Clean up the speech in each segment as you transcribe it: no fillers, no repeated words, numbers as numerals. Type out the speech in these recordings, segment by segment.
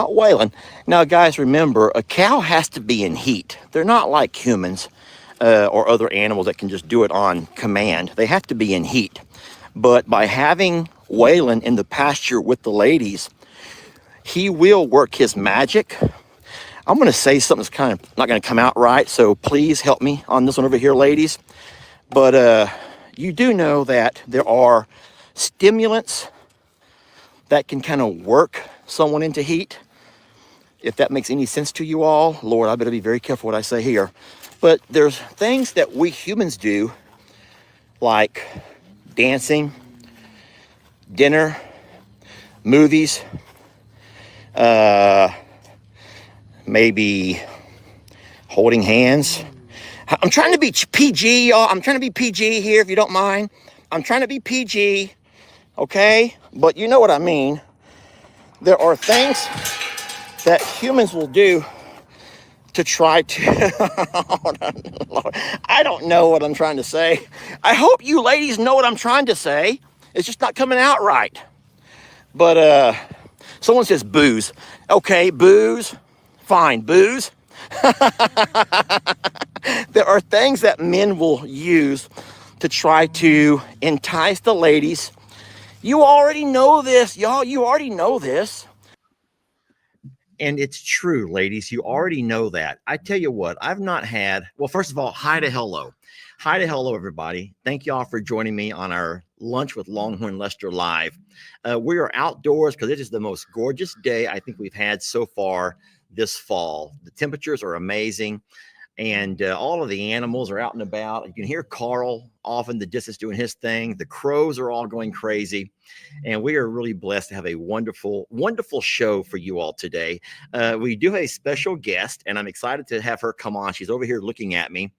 Whaling. Now, guys, remember, a cow has to be in heat. They're not like humans or other animals that can just do it on command. They have to be in heat. But by having Waylon in the pasture with the ladies, he will work his magic. I'm going to say something that's kind of not going to come out right, so please help me on this one over here, ladies. But you do know that there are stimulants that can kind of work someone into heat. If that makes any sense to you all, Lord, I better be very careful what I say here. But there's things that we humans do, like dancing, dinner, movies, maybe holding hands. I'm trying to be PG, y'all. I'm trying to be PG here, if you don't mind. I'm trying to be PG, okay? But you know what I mean. There are things that humans will do to try to, I don't know what I'm trying to say. I hope you ladies know what I'm trying to say. It's just not coming out right. But someone says booze. Okay, booze, fine, booze. There are things that men will use to try to entice the ladies. You already know this, y'all. You already know this. And it's true, ladies. You already know that. I tell you what, I've not had, well, first of all, hi to hello. Hi to hello, everybody. Thank y'all for joining me on our Lunch with Longhorn Lester Live. We are outdoors because it is the most gorgeous day I think we've had so far this fall. The temperatures are amazing. And all of the animals are out and about. You can hear Carl off in the distance doing his thing. The crows are all going crazy. And we are really blessed to have a wonderful, wonderful show for you all today. We do have a special guest, and I'm excited to have her come on. She's over here looking at me.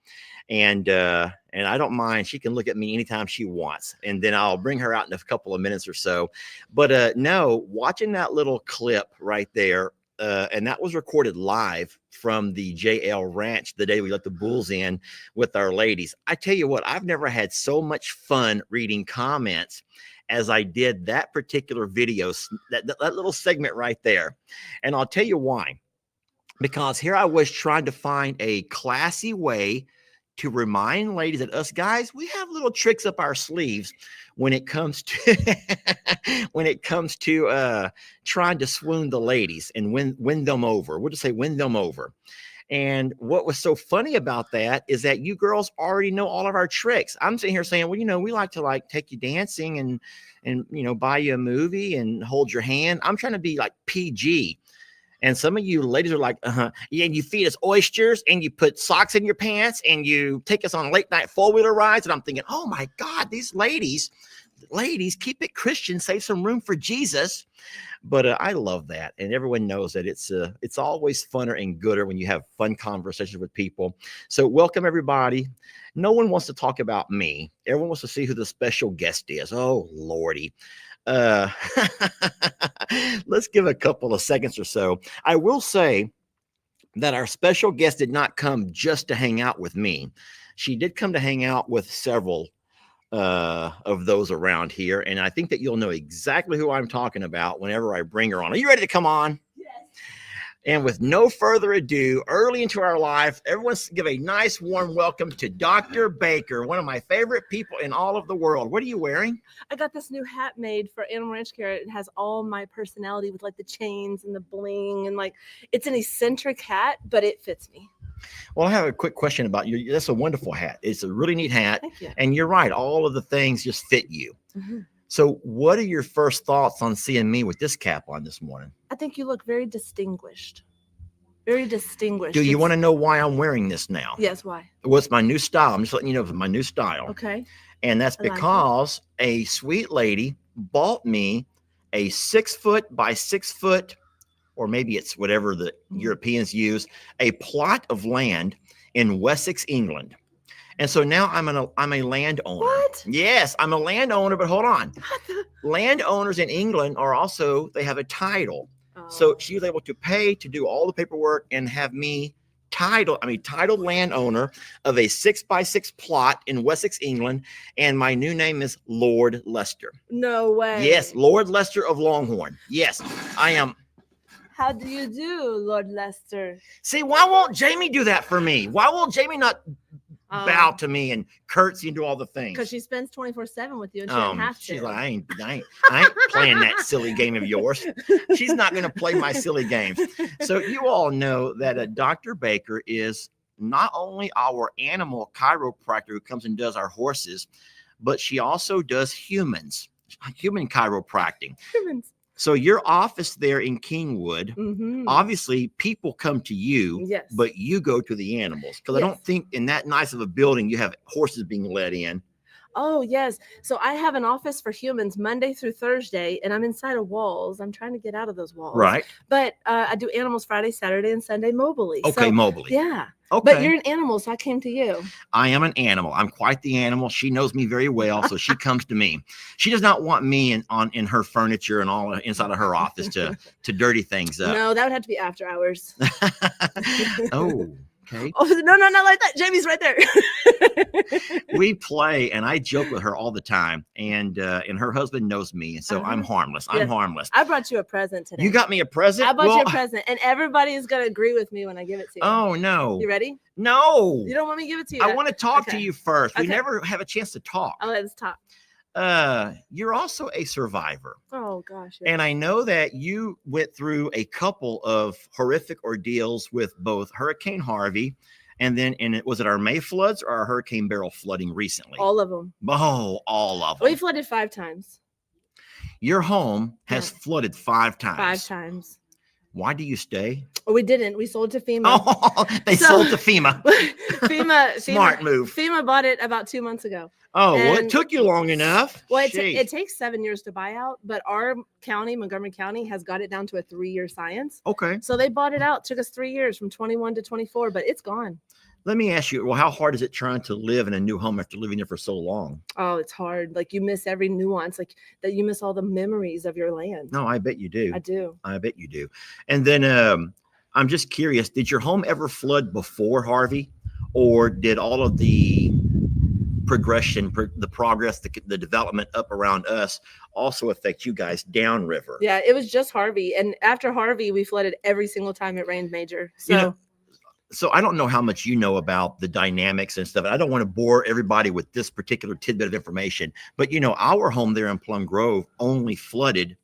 And I don't mind. She can look at me anytime she wants. And then I'll bring her out in a couple of minutes or so. But no, watching that little clip right there, and that was recorded live from the JL Ranch the day we let the bulls in with our ladies. I tell you what, I've never had so much fun reading comments as I did that particular video, that little segment right there. And I'll tell you why. Because here I was trying to find a classy way to remind ladies that us guys, we have little tricks up our sleeves when it comes to trying to swoon the ladies and win them over. We'll just say win them over. And what was so funny about that is that you girls already know all of our tricks. I'm sitting here saying, well, we like to take you dancing and buy you a movie and hold your hand. I'm trying to be like PG. And some of you ladies are like, yeah, and you feed us oysters and you put socks in your pants and you take us on late night four-wheeler rides. And I'm thinking, oh my God, these ladies, keep it Christian, save some room for Jesus. But I love that. And everyone knows that it's always funner and gooder when you have fun conversations with people. So welcome, everybody. No one wants to talk about me. Everyone wants to see who the special guest is. Oh, Lordy. Let's give a couple of seconds or so. I will say that our special guest did not come just to hang out with me. She did come to hang out with several of those around here. And I think that you'll know exactly who I'm talking about whenever I bring her on. Are you ready to come on? Yes. And with no further ado, early into our life, everyone give a nice warm welcome to Dr. Baker, one of my favorite people in all of the world. What are you wearing? I got this new hat made for Animal Ranch Care. It has all my personality with the chains and the bling and it's an eccentric hat, but it fits me. Well, I have a quick question about you. That's a wonderful hat. It's a really neat hat. Thank you. And you're right. All of the things just fit you. Mm-hmm. So what are your first thoughts on seeing me with this cap on this morning? I think you look very distinguished. Very distinguished. Do you want to know why I'm wearing this now? Yes, why? Well, it's my new style. I'm just letting you know it's my new style. Okay. And that's because a sweet lady bought me a 6 foot by 6 foot, or maybe it's whatever the Europeans use, a plot of land in Wessex, England. And so now I'm a landowner. What? Yes, I'm a landowner, but hold on. Landowners in England are also, they have a title. Oh. So she was able to pay to do all the paperwork and have me titled landowner of a 6 by 6 plot in Wessex, England. And my new name is Lord Lester. No way. Yes, Lord Lester of Longhorn. Yes, I am. How do you do, Lord Lester? See, why won't Jamie do that for me? Why won't Jamie not bow to me and curtsy and do all the things? Because she spends 24/7 with you, and she doesn't have to. She's like, I ain't playing that silly game of yours. She's not going to play my silly games. So you all know that Dr. Baker is not only our animal chiropractor who comes and does our horses, but she also does human chiropractic. Humans. So your office there in Kingwood, Mm-hmm. obviously people come to you, Yes. but you go to the animals. Because I don't think in that nice of a building you have horses being let in. Oh, yes. So I have an office for humans Monday through Thursday, and I'm inside of walls. I'm trying to get out of those walls. Right. But I do animals Friday, Saturday, and Sunday mobily. Okay, so, mobily. Yeah. Okay. But you're an animal, so I came to you. I am an animal. I'm quite the animal. She knows me very well, so she comes to me. She does not want me in her furniture and all inside of her office to dirty things up. No, that would have to be after hours. Oh, okay. Oh, no, not like that. Jamie's right there. We play, and I joke with her all the time, and her husband knows me, and so I'm harmless. I'm harmless. I brought you a present today. You got me a present? I bought you a present, and everybody is going to agree with me when I give it to you. Oh, no. You ready? No. You don't want me to give it to you? I want to talk to you first. We never have a chance to talk. Oh, let's talk. You're also a survivor. Oh, gosh. And I know that you went through a couple of horrific ordeals with both Hurricane Harvey and then was it our May floods or our Hurricane Beryl flooding recently? All of them. Oh, all of them. We flooded 5 times. Your home has flooded 5 times. 5 times. Why do you stay? Oh, we didn't. We sold to FEMA. Oh, they sold to FEMA. FEMA. Smart move. FEMA bought it about 2 months ago. Oh, well, it took you long enough. Well, it takes 7 years to buy out, but our county, Montgomery County, has got it down to a 3-year science. Okay. So they bought it out. Took us 3 years from 21 to 24, but it's gone. Let me ask you, well, how hard is it trying to live in a new home after living there for so long? Oh, it's hard. Like you miss every nuance, like that you miss all the memories of your land. No, I bet you do. I do. I bet you do. And then I'm just curious, did your home ever flood before Harvey, or did all of the progression, the progress, the development up around us also affect you guys downriver? Yeah, it was just Harvey. And after Harvey, we flooded every single time it rained major. So So I don't know how much you know about the dynamics and stuff. I don't want to bore everybody with this particular tidbit of information, but our home there in Plum Grove only flooded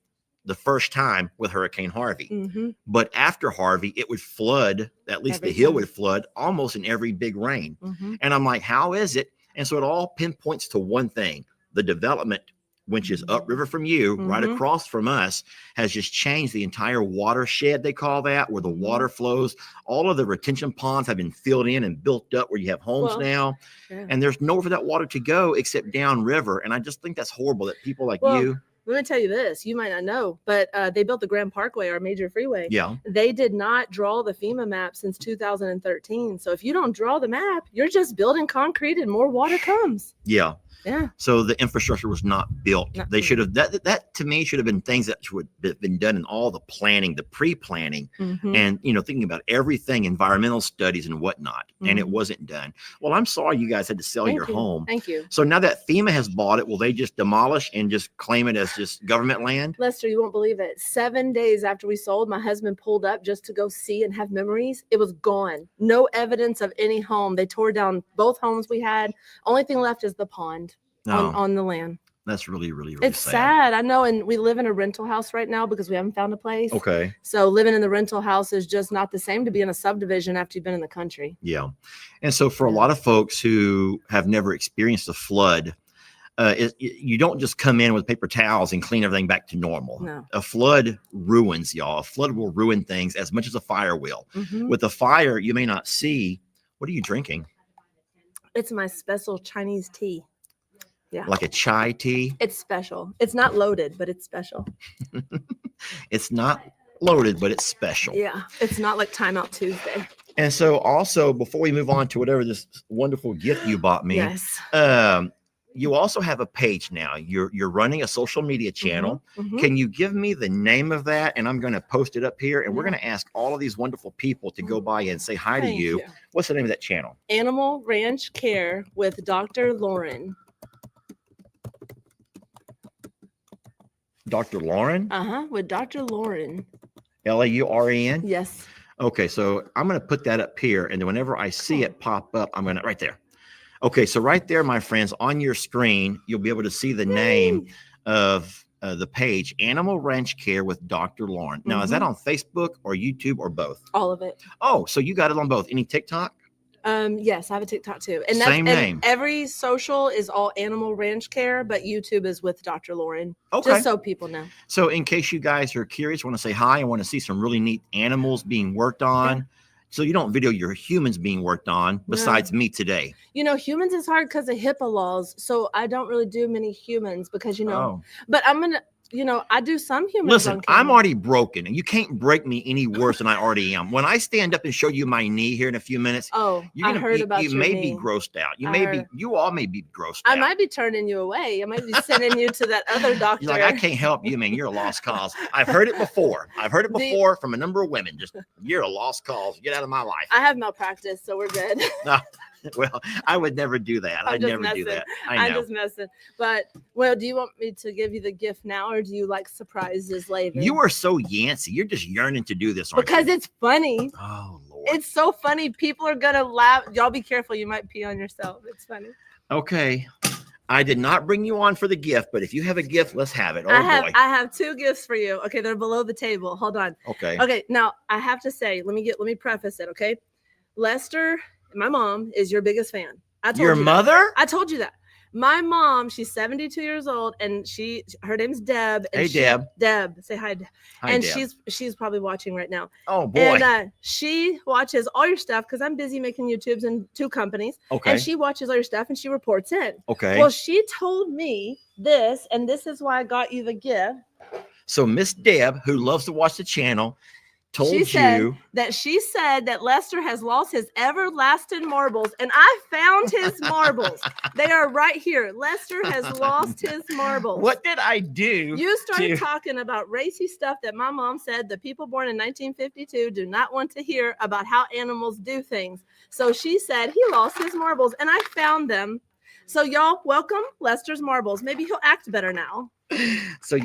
the first time with Hurricane Harvey. Mm-hmm. But after Harvey, it would flood, at least the hill would flood almost in every big rain. Mm-hmm. And I'm like, how is it? And so it all pinpoints to one thing: the development, which is upriver from you, right across from us, has just changed the entire watershed, they call that, where the water flows. All of the retention ponds have been filled in and built up where you have homes now. Yeah. And there's nowhere for that water to go except downriver. And I just think that's horrible that people like you. Let me tell you this, you might not know, but they built the Grand Parkway, our major freeway. Yeah. They did not draw the FEMA map since 2013. So if you don't draw the map, you're just building concrete and more water comes. Yeah. Yeah. So the infrastructure was not built. They should have, that to me should have been things that would have been done in all the planning, the pre-planning, and, thinking about everything, environmental studies and whatnot. And it wasn't done. Well, I'm sorry you guys had to sell your home. Thank you. So now that FEMA has bought it, will they just demolish and just claim it as just government land? Lester, you won't believe it. 7 days after we sold, my husband pulled up just to go see and have memories. It was gone. No evidence of any home. They tore down both homes we had. Only thing left is the pond. On the land. That's really, really, it's sad. I know. And we live in a rental house right now because we haven't found a place. Okay. So living in the rental house is just not the same to be in a subdivision after you've been in the country. Yeah. And so for a lot of folks who have never experienced a flood, you don't just come in with paper towels and clean everything back to normal. No. A flood ruins y'all. A flood will ruin things as much as a fire will. With a fire, you may not see. What are you drinking? It's my special Chinese tea. Yeah. Like a chai tea? It's special. It's not loaded, but it's special. It's not loaded, but it's special. Yeah. It's not like Timeout Tuesday. And so also, before we move on to whatever this wonderful gift you bought me, yes. You also have a page now. You're running a social media channel. Can you give me the name of that? And I'm going to post it up here. And we're going to ask all of these wonderful people to go by and say hi to you. What's the name of that channel? Animal Ranch Care with Dr. Lauren. Dr. Lauren? With Dr. Lauren. Lauren? Yes. Okay, so I'm going to put that up here. And then whenever I see it pop up, I'm going to right there. Okay, so right there, my friends, on your screen, you'll be able to see the name of the page, Animal Ranch Care with Dr. Lauren. Now, is that on Facebook or YouTube or both? All of it. Oh, so you got it on both. Any TikTok? Yes, I have a TikTok too. And Same name. Every social is all Animal Ranch Care, but YouTube is with Dr. Lauren. Okay. Just so people know. So in case you guys are curious, want to say hi and want to see some really neat animals being worked on. Yeah. So you don't video your humans being worked on besides me today. You know, humans is hard because of HIPAA laws. So I don't really do many humans because, but I'm going to, I do some humans. Listen, I'm already broken and you can't break me any worse than I already am. When I stand up and show you my knee here in a few minutes, you may be grossed out. You all may be grossed out. I might be turning you away. I might be sending you to that other doctor. You're like, I can't help you, man. You're a lost cause. I've heard it before. From a number of women. Just, you're a lost cause. Get out of my life. I have malpractice, so we're good. No. Well, I would never do that. I'd never do that. I'm just messing. But, do you want me to give you the gift now or do you like surprises later? You are so Yancey. You're just yearning to do this, aren't you? Because it's funny. Oh, Lord. It's so funny. People are going to laugh. Y'all be careful. You might pee on yourself. It's funny. Okay. I did not bring you on for the gift, but if you have a gift, let's have it. Oh, I have two gifts for you. Okay. They're below the table. Hold on. Okay. Now, I have to say, let me preface it. Okay. Lester, my mom is your biggest fan. I told you. Your mother? I told you that. My mom, she's 72 years old, and her name's Deb. And Deb. Deb, say hi. Hi, and Deb. she's probably watching right now. Oh boy. And she watches all your stuff because I'm busy making YouTubes in 2 companies. Okay. And she watches all your stuff and she reports in. Okay. Well, she told me this, and this is why I got you the gift. So Miss Deb, who loves to watch the channel, she said that Lester has lost his everlasting marbles, and I found his marbles. They are right here. Lester has lost his marbles. What did I do? You started talking about racy stuff that my mom said the people born in 1952 do not want to hear about how animals do things. So she said he lost his marbles, and I found them. So y'all, welcome Lester's marbles. Maybe he'll act better now. So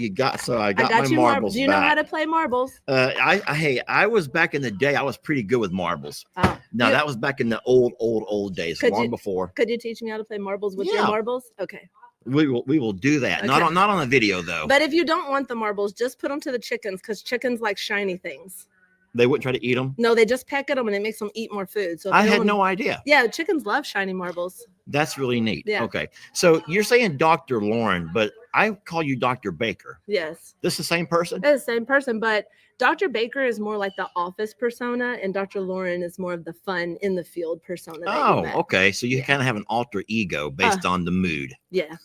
I got my marbles. Do you know how to play marbles? I was back in the day. I was pretty good with marbles. Now that was back in the old days, before. Could you teach me how to play marbles with your marbles? Okay. We will do that. Okay. Not on a video though. But if you don't want the marbles, just put them to the chickens because chickens like shiny things. They wouldn't try to eat them? No, they just peck at them and it makes them eat more food. So I had no idea. Yeah, chickens love shiny marbles. That's really neat. Yeah. Okay. So you're saying Dr. Lauren, but I call you Dr. Baker. Yes. This is the same person? It's the same person, but Dr. Baker is more like the office persona and Dr. Lauren is more of the fun in the field persona. Oh, okay. So you kind of have an alter ego based on the mood. Yeah.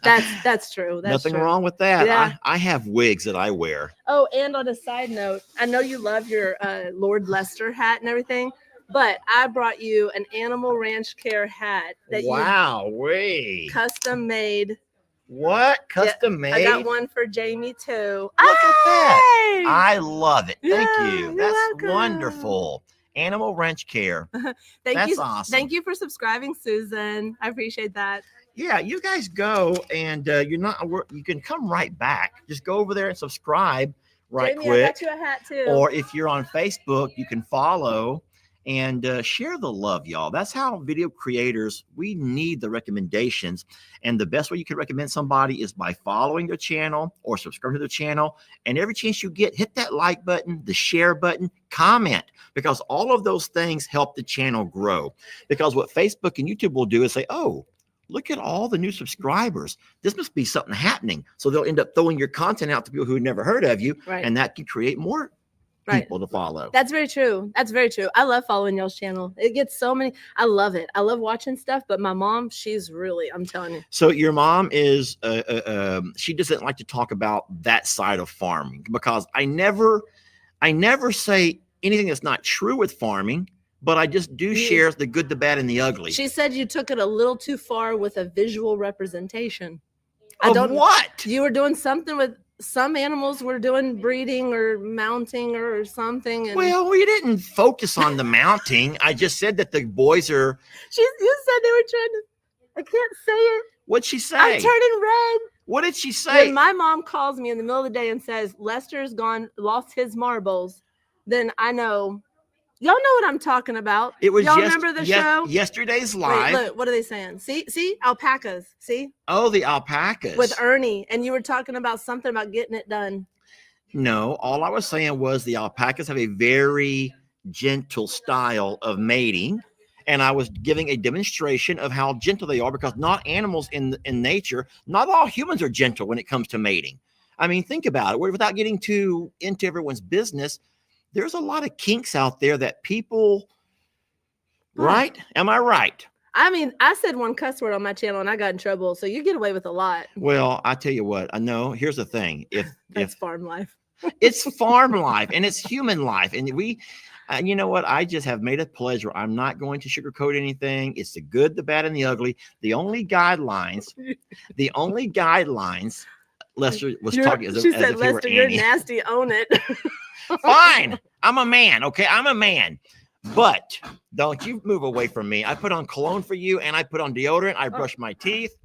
That's true. That's Nothing true. wrong with that. Yeah. I have wigs that I wear. Oh, and on a side note, I know you love your Lord Lester hat and everything. But I brought you an Animal Ranch Care hat that you custom made. What? Custom made? I got one for Jamie too. Look at that. I love it. Thank you. That's welcome. Wonderful. Animal Ranch Care. That's awesome. Thank you for subscribing, Susan. I appreciate that. Yeah, you guys go and you can come right back. Just go over there and subscribe Jamie, quick. I got you a hat too. Or if you're on Facebook, you can follow and share the love, y'all. That's how video creators, we need the recommendations. And the best way you can recommend somebody is by following their channel or subscribe to their channel. And every chance you get, hit that like button, the share button, comment, because all of those things help the channel grow. Because what Facebook and YouTube will do is say, oh, look at all the new subscribers. This must be something happening. So they'll end up throwing your content out to people who had never heard of you. Right. And that can create more people to follow. That's very true. That's very true. I love following y'all's channel. It gets so many. I love it. I love watching stuff, but my mom, she's really, I'm telling you. So your mom is, she doesn't like to talk about that side of farming because I never say anything that's not true with farming, but I just do share the good, the bad, and the ugly. She said you took it a little too far with a visual representation. What? You were doing something with some animals were doing breeding or mounting or something. And well, we didn't focus on the mounting. I just said that the boys are. You said they were trying to. I can't say it. What'd she say? I'm turning red. What did she say? When my mom calls me in the middle of the day and says Lester's lost his marbles, then I know. Y'all know what I'm talking about. It was y'all remember the show? Yesterday's live. Wait, look, what are they saying? See, alpacas. See? Oh, the alpacas. With Ernie, and you were talking about something about getting it done. No, all I was saying was the alpacas have a very gentle style of mating. And I was giving a demonstration of how gentle they are, because not animals in nature, not all humans are gentle when it comes to mating. I mean, think about it. Without getting too into everyone's business, there's a lot of kinks out there that people, right? Am I right? I mean, I said one cuss word on my channel and I got in trouble. So you get away with a lot. Well, I tell you what, I know. Here's the thing. That's farm life. It's farm life and it's human life. And you know what? I just have made a pledge where I'm not going to sugarcoat anything. It's the good, the bad, and the ugly. The only guidelines, Lester was talking as she if said, he were Lester, you're Annie. nasty, own it. Fine. I'm a man. Okay. I'm a man. But don't you move away from me. I put on cologne for you and I put on deodorant. I brush my teeth.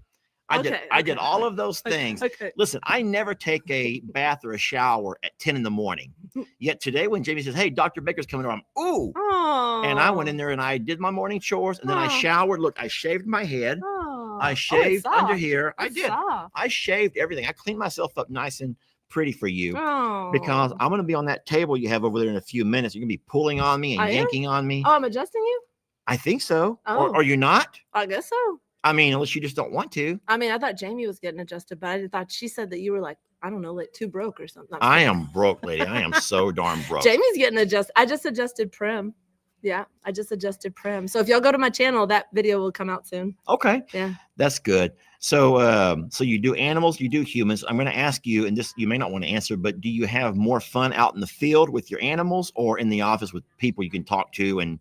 I did all of those things. Okay. Listen, I never take a bath or a shower at 10 in the morning. Yet today when Jamie says, hey, Dr. Baker's coming around, ooh. Oh. And I went in there and I did my morning chores and then I showered. Look, I shaved my head. Oh. I shaved under here. It's I did. soft. I shaved everything. I cleaned myself up nice and pretty for you. Oh. Because I'm going to be on that table you have over there in a few minutes. You're going to be pulling on me and yanking on me. Oh, I'm adjusting you? I think so. Oh. Or are you not? I guess so. I mean, unless you just don't want to. I mean, I thought Jamie was getting adjusted, but I thought she said that you were like, I don't know, like too broke or something. I am broke, lady. I am so darn broke. Jamie's getting adjusted. I just adjusted Prim. Yeah, I just adjusted Prim. So if y'all go to my channel, that video will come out soon. Okay. Yeah. That's good. So so you do animals, you do humans. I'm going to ask you, and this you may not want to answer, but do you have more fun out in the field with your animals or in the office with people you can talk to? And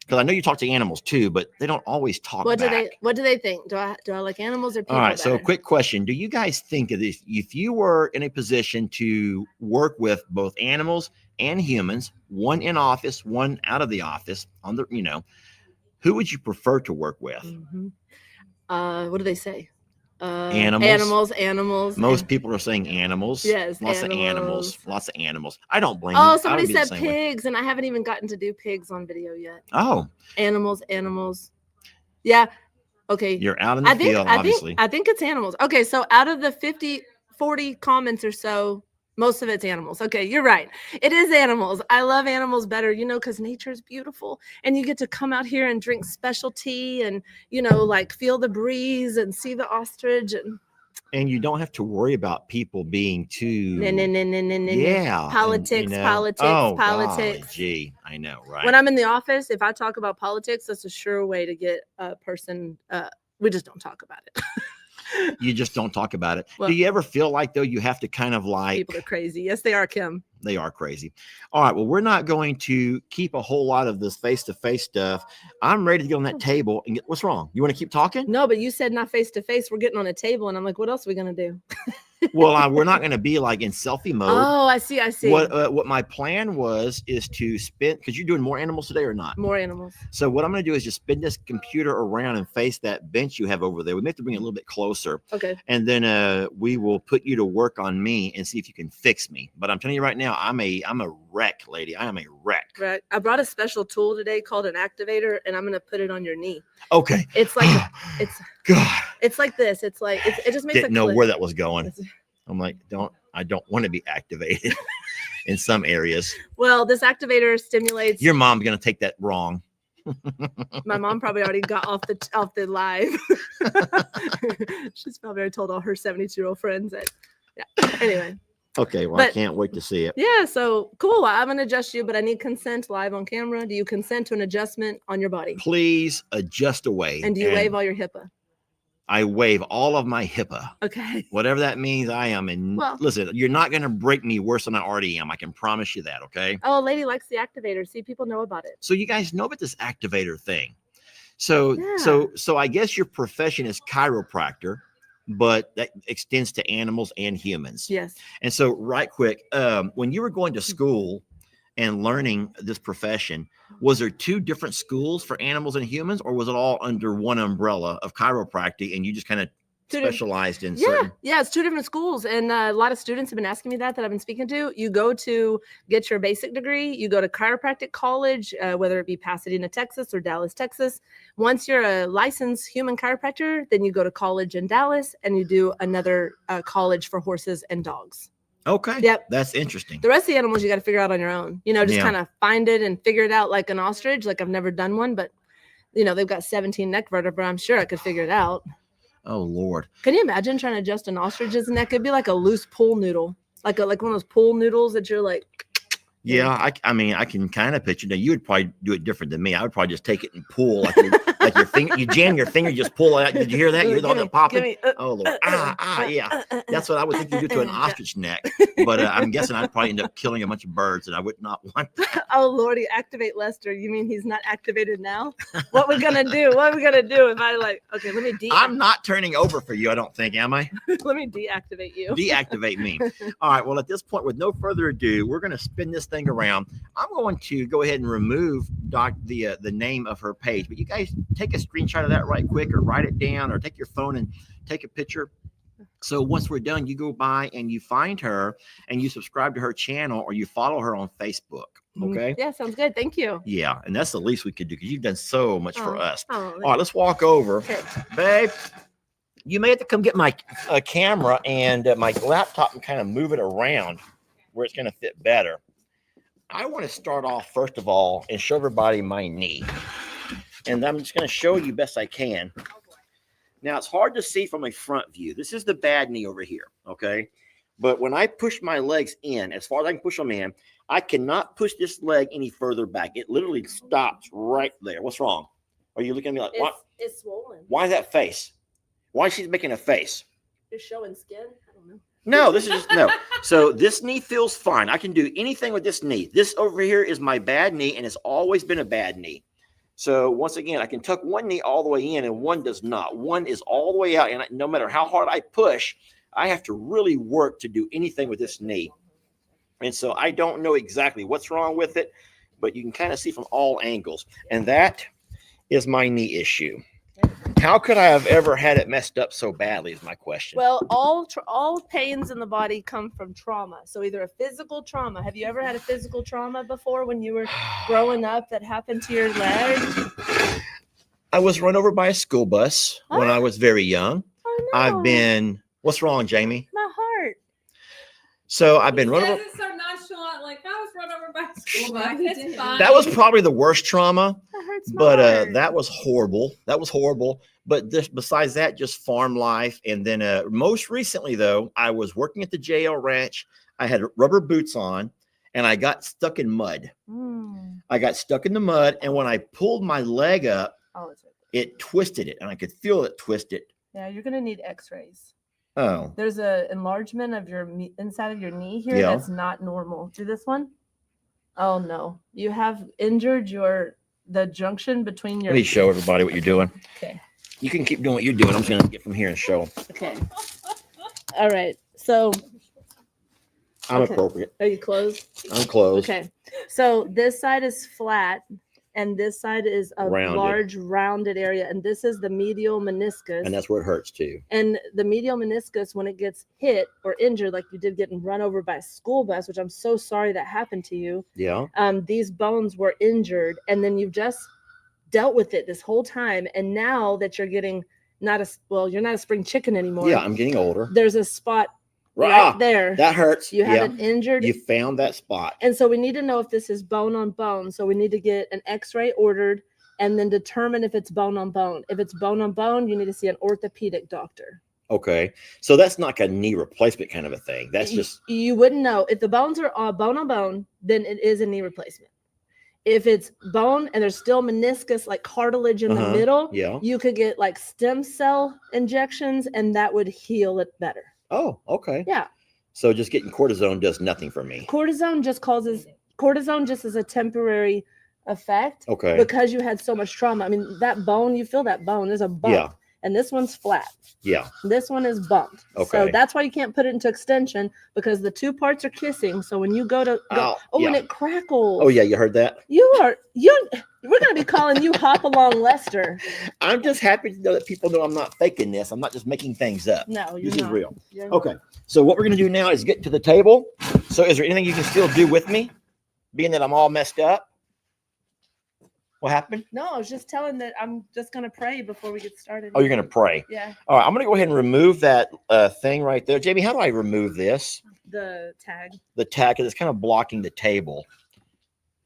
because I know you talk to animals too, but they don't always talk What back. do they think? Do I like animals or people? All right. So better? quick question. Do you guys think of this? If you were in a position to work with both animals and humans, one in office, one out of the office, on the, who would you prefer to work with? Mm-hmm. What do they say? Animals. Most people are saying animals. Yes. Lots of animals. I don't blame Oh, you. somebody said pigs, and I haven't even gotten to do pigs on video yet. Oh. Animals. Yeah. Okay. You're out in the field, obviously. I think it's animals. Okay. So out of the 40 comments or so, most of it's animals. Okay, you're right. It is animals. I love animals better, because nature is beautiful. And you get to come out here and drink special tea and, like feel the breeze and see the ostrich. And you don't have to worry about people being too. Yeah. Politics. Golly, gee, I know, right? When I'm in the office, if I talk about politics, that's a sure way to get a person. We just don't talk about it. You just don't talk about it. Well, do you ever feel like, though, you have to kind of like... People are crazy. Yes, they are, Kim. They are crazy. All right. Well, we're not going to keep a whole lot of this face-to-face stuff. I'm ready to get on that table. And what's wrong? You want to keep talking? No, but you said not face-to-face. We're getting on a table. And I'm like, what else are we going to do? Well, we're not going to be like in selfie mode. Oh, I see. What my plan is to spin, because you're doing more animals today or not? More animals. So what I'm going to do is just spin this computer around and face that bench you have over there. We may have to bring it a little bit closer. Okay. And then we will put you to work on me and see if you can fix me. But I'm telling you right now, I'm a wreck, lady. I am a wreck. Right. I brought a special tool today called an activator, and I'm going to put it on your knee. Okay. It's like God. It's like this. It's like it just makes. Didn't know where that was going. I'm like, I don't want to be activated in some areas. Well, this activator stimulates. Your mom's gonna take that wrong. My mom probably already got off the live. She's probably already told all her 72-year-old friends that. Yeah. Anyway. Okay. Well, I can't wait to see it. Yeah. So cool. I'm gonna adjust you, but I need consent live on camera. Do you consent to an adjustment on your body? Please adjust away. And do you waive all your HIPAA? I waive all of my HIPAA. Okay. Whatever that means, I am. And listen, you're not going to break me worse than I already am. I can promise you that. Okay. Oh, a lady likes the activator. See, people know about it. So you guys know about this activator thing. So I guess your profession is chiropractor, but that extends to animals and humans. Yes. And so right quick, when you were going to school and learning this profession, was there two different schools for animals and humans, or was it all under one umbrella of chiropractic and you just kind of specialized in Yeah, certain. yeah, it's two different schools, and a lot of students have been asking me that I've been speaking to. You go to get your basic degree, you go to chiropractic college, whether it be Pasadena, Texas, or Dallas, Texas. Once you're a licensed human chiropractor, then you go to college in Dallas, and you do another college for horses and dogs. Okay. Yep. That's interesting. The rest of the animals you got to figure out on your own. You know, just Yeah. kind of find it and figure it out like an ostrich. Like I've never done one, but you know, they've got 17 neck vertebrae. I'm sure I could figure it out. Oh Lord. Can you imagine trying to adjust an ostrich's neck? It'd be like a loose pool noodle, like one of those pool noodles that you're like. Yeah, I mean, I can kind of picture that. You would probably do it different than me. I would probably just take it and pull like your finger. You jam your finger, just pull it out. Did you hear that? You hear all that popping? Oh Lord! Yeah. That's what I would think you do to an ostrich neck. But I'm guessing I'd probably end up killing a bunch of birds, and I would not want that. Oh Lordy, activate Lester. You mean he's not activated now? What we gonna do? What we gonna do if I like? Okay, let me I'm not turning over for you. I don't think, am I? Let me deactivate you. Deactivate me. All right. Well, at this point, with no further ado, we're going to spin this thing around. I'm going to go ahead and remove the name of her page, but you guys take a screenshot of that right quick, or write it down, or take your phone and take a picture. So once we're done, you go by and you find her and you subscribe to her channel, or you follow her on Facebook. Okay. Yeah, sounds good. Thank you. Yeah, and that's the least we could do because you've done so much for us. Oh, all right, let's walk over. Okay. Babe, you may have to come get my camera and my laptop and kind of move it around where it's going to fit better. I want to start off, first of all, and show everybody my knee. And I'm just going to show you best I can. Now, it's hard to see from a front view. This is the bad knee over here, okay? But when I push my legs in, as far as I can push them in, I cannot push this leg any further back. It literally stops right there. What's wrong? Are you looking at me like, what? It's swollen. Why is that face? Why is she making a face? You're showing skin? I don't know. No, this is just, no. So this knee feels fine. I can do anything with this knee. This over here is my bad knee, and it's always been a bad knee. So once again, I can tuck one knee all the way in, and one does not. One is all the way out, and no matter how hard I push, I have to really work to do anything with this knee. And so I don't know exactly what's wrong with it, but you can kind of see from all angles. And that is my knee issue. How could I have ever had it messed up so badly is my question. Well, all pains in the body come from trauma. So either a physical trauma. Have you ever had a physical trauma before when you were growing up that happened to your leg? I was run over by a school bus when I was very young. Oh, no. I've been, what's wrong, Jamie? My heart. So I've been run over. So nonchalant, like I was run over by a school bus. It's fine. That was probably the worst trauma. That hurts my But heart. that was horrible. That was horrible. But besides that, just farm life. And then most recently, though, I was working at the JL Ranch. I had rubber boots on, and I got stuck in mud. I got stuck in the mud, and when I pulled my leg up, it twisted it, and I could feel it twist it. Yeah, you're gonna need X-rays. Oh. There's a enlargement of your inside of your knee here that's not normal. Do this one. Oh no, you have injured the junction between your. Let me show everybody what you're doing. Okay. You can keep doing what you're doing. I'm just gonna get from here and show. Okay. All right. So. I'm appropriate. Are you closed? I'm closed. Okay. So this side is flat, and this side is a large rounded area, and this is the medial meniscus. And that's where it hurts too. And the medial meniscus, when it gets hit or injured, like you did getting run over by a school bus, which I'm so sorry that happened to you. Yeah. These bones were injured, and then you've just dealt with it this whole time. And now that you're getting you're not a spring chicken anymore. Yeah, I'm getting older. There's a spot right there. That hurts. You had an injured. You found that spot. And so we need to know if this is bone on bone. So we need to get an X-ray ordered and then determine if it's bone on bone. If it's bone on bone, you need to see an orthopedic doctor. Okay. So that's not like a knee replacement kind of a thing. That's just. You wouldn't know. If the bones are bone on bone, then it is a knee replacement. If it's bone and there's still meniscus, like cartilage in the middle, you could get like stem cell injections and that would heal it better. Oh, okay. Yeah. So just getting cortisone does nothing for me. Cortisone just is a temporary effect. Okay. Because you had so much trauma. I mean, that bone, you feel that bone. There's a bump. Yeah. and this one's flat. Yeah. This one is bumped. Okay. So that's why you can't put it into extension, because the two parts are kissing. So when you go to Ow, and yeah. it crackles. Oh yeah, you heard that? We're gonna be calling you Hop Along Lester. I'm just happy to know that people know I'm not faking this. I'm not just making things up. No, you're This not. is real. You're not. Okay. So what we're gonna do now is get to the table. So is there anything you can still do with me, being that I'm all messed up? What happened? No, I was just telling that I'm just gonna pray before we get started. Oh, you're gonna pray. Yeah. All right. I'm gonna go ahead and remove that thing right there. Jamie, how do I remove this? The tag. The tag, because it's kind of blocking the table.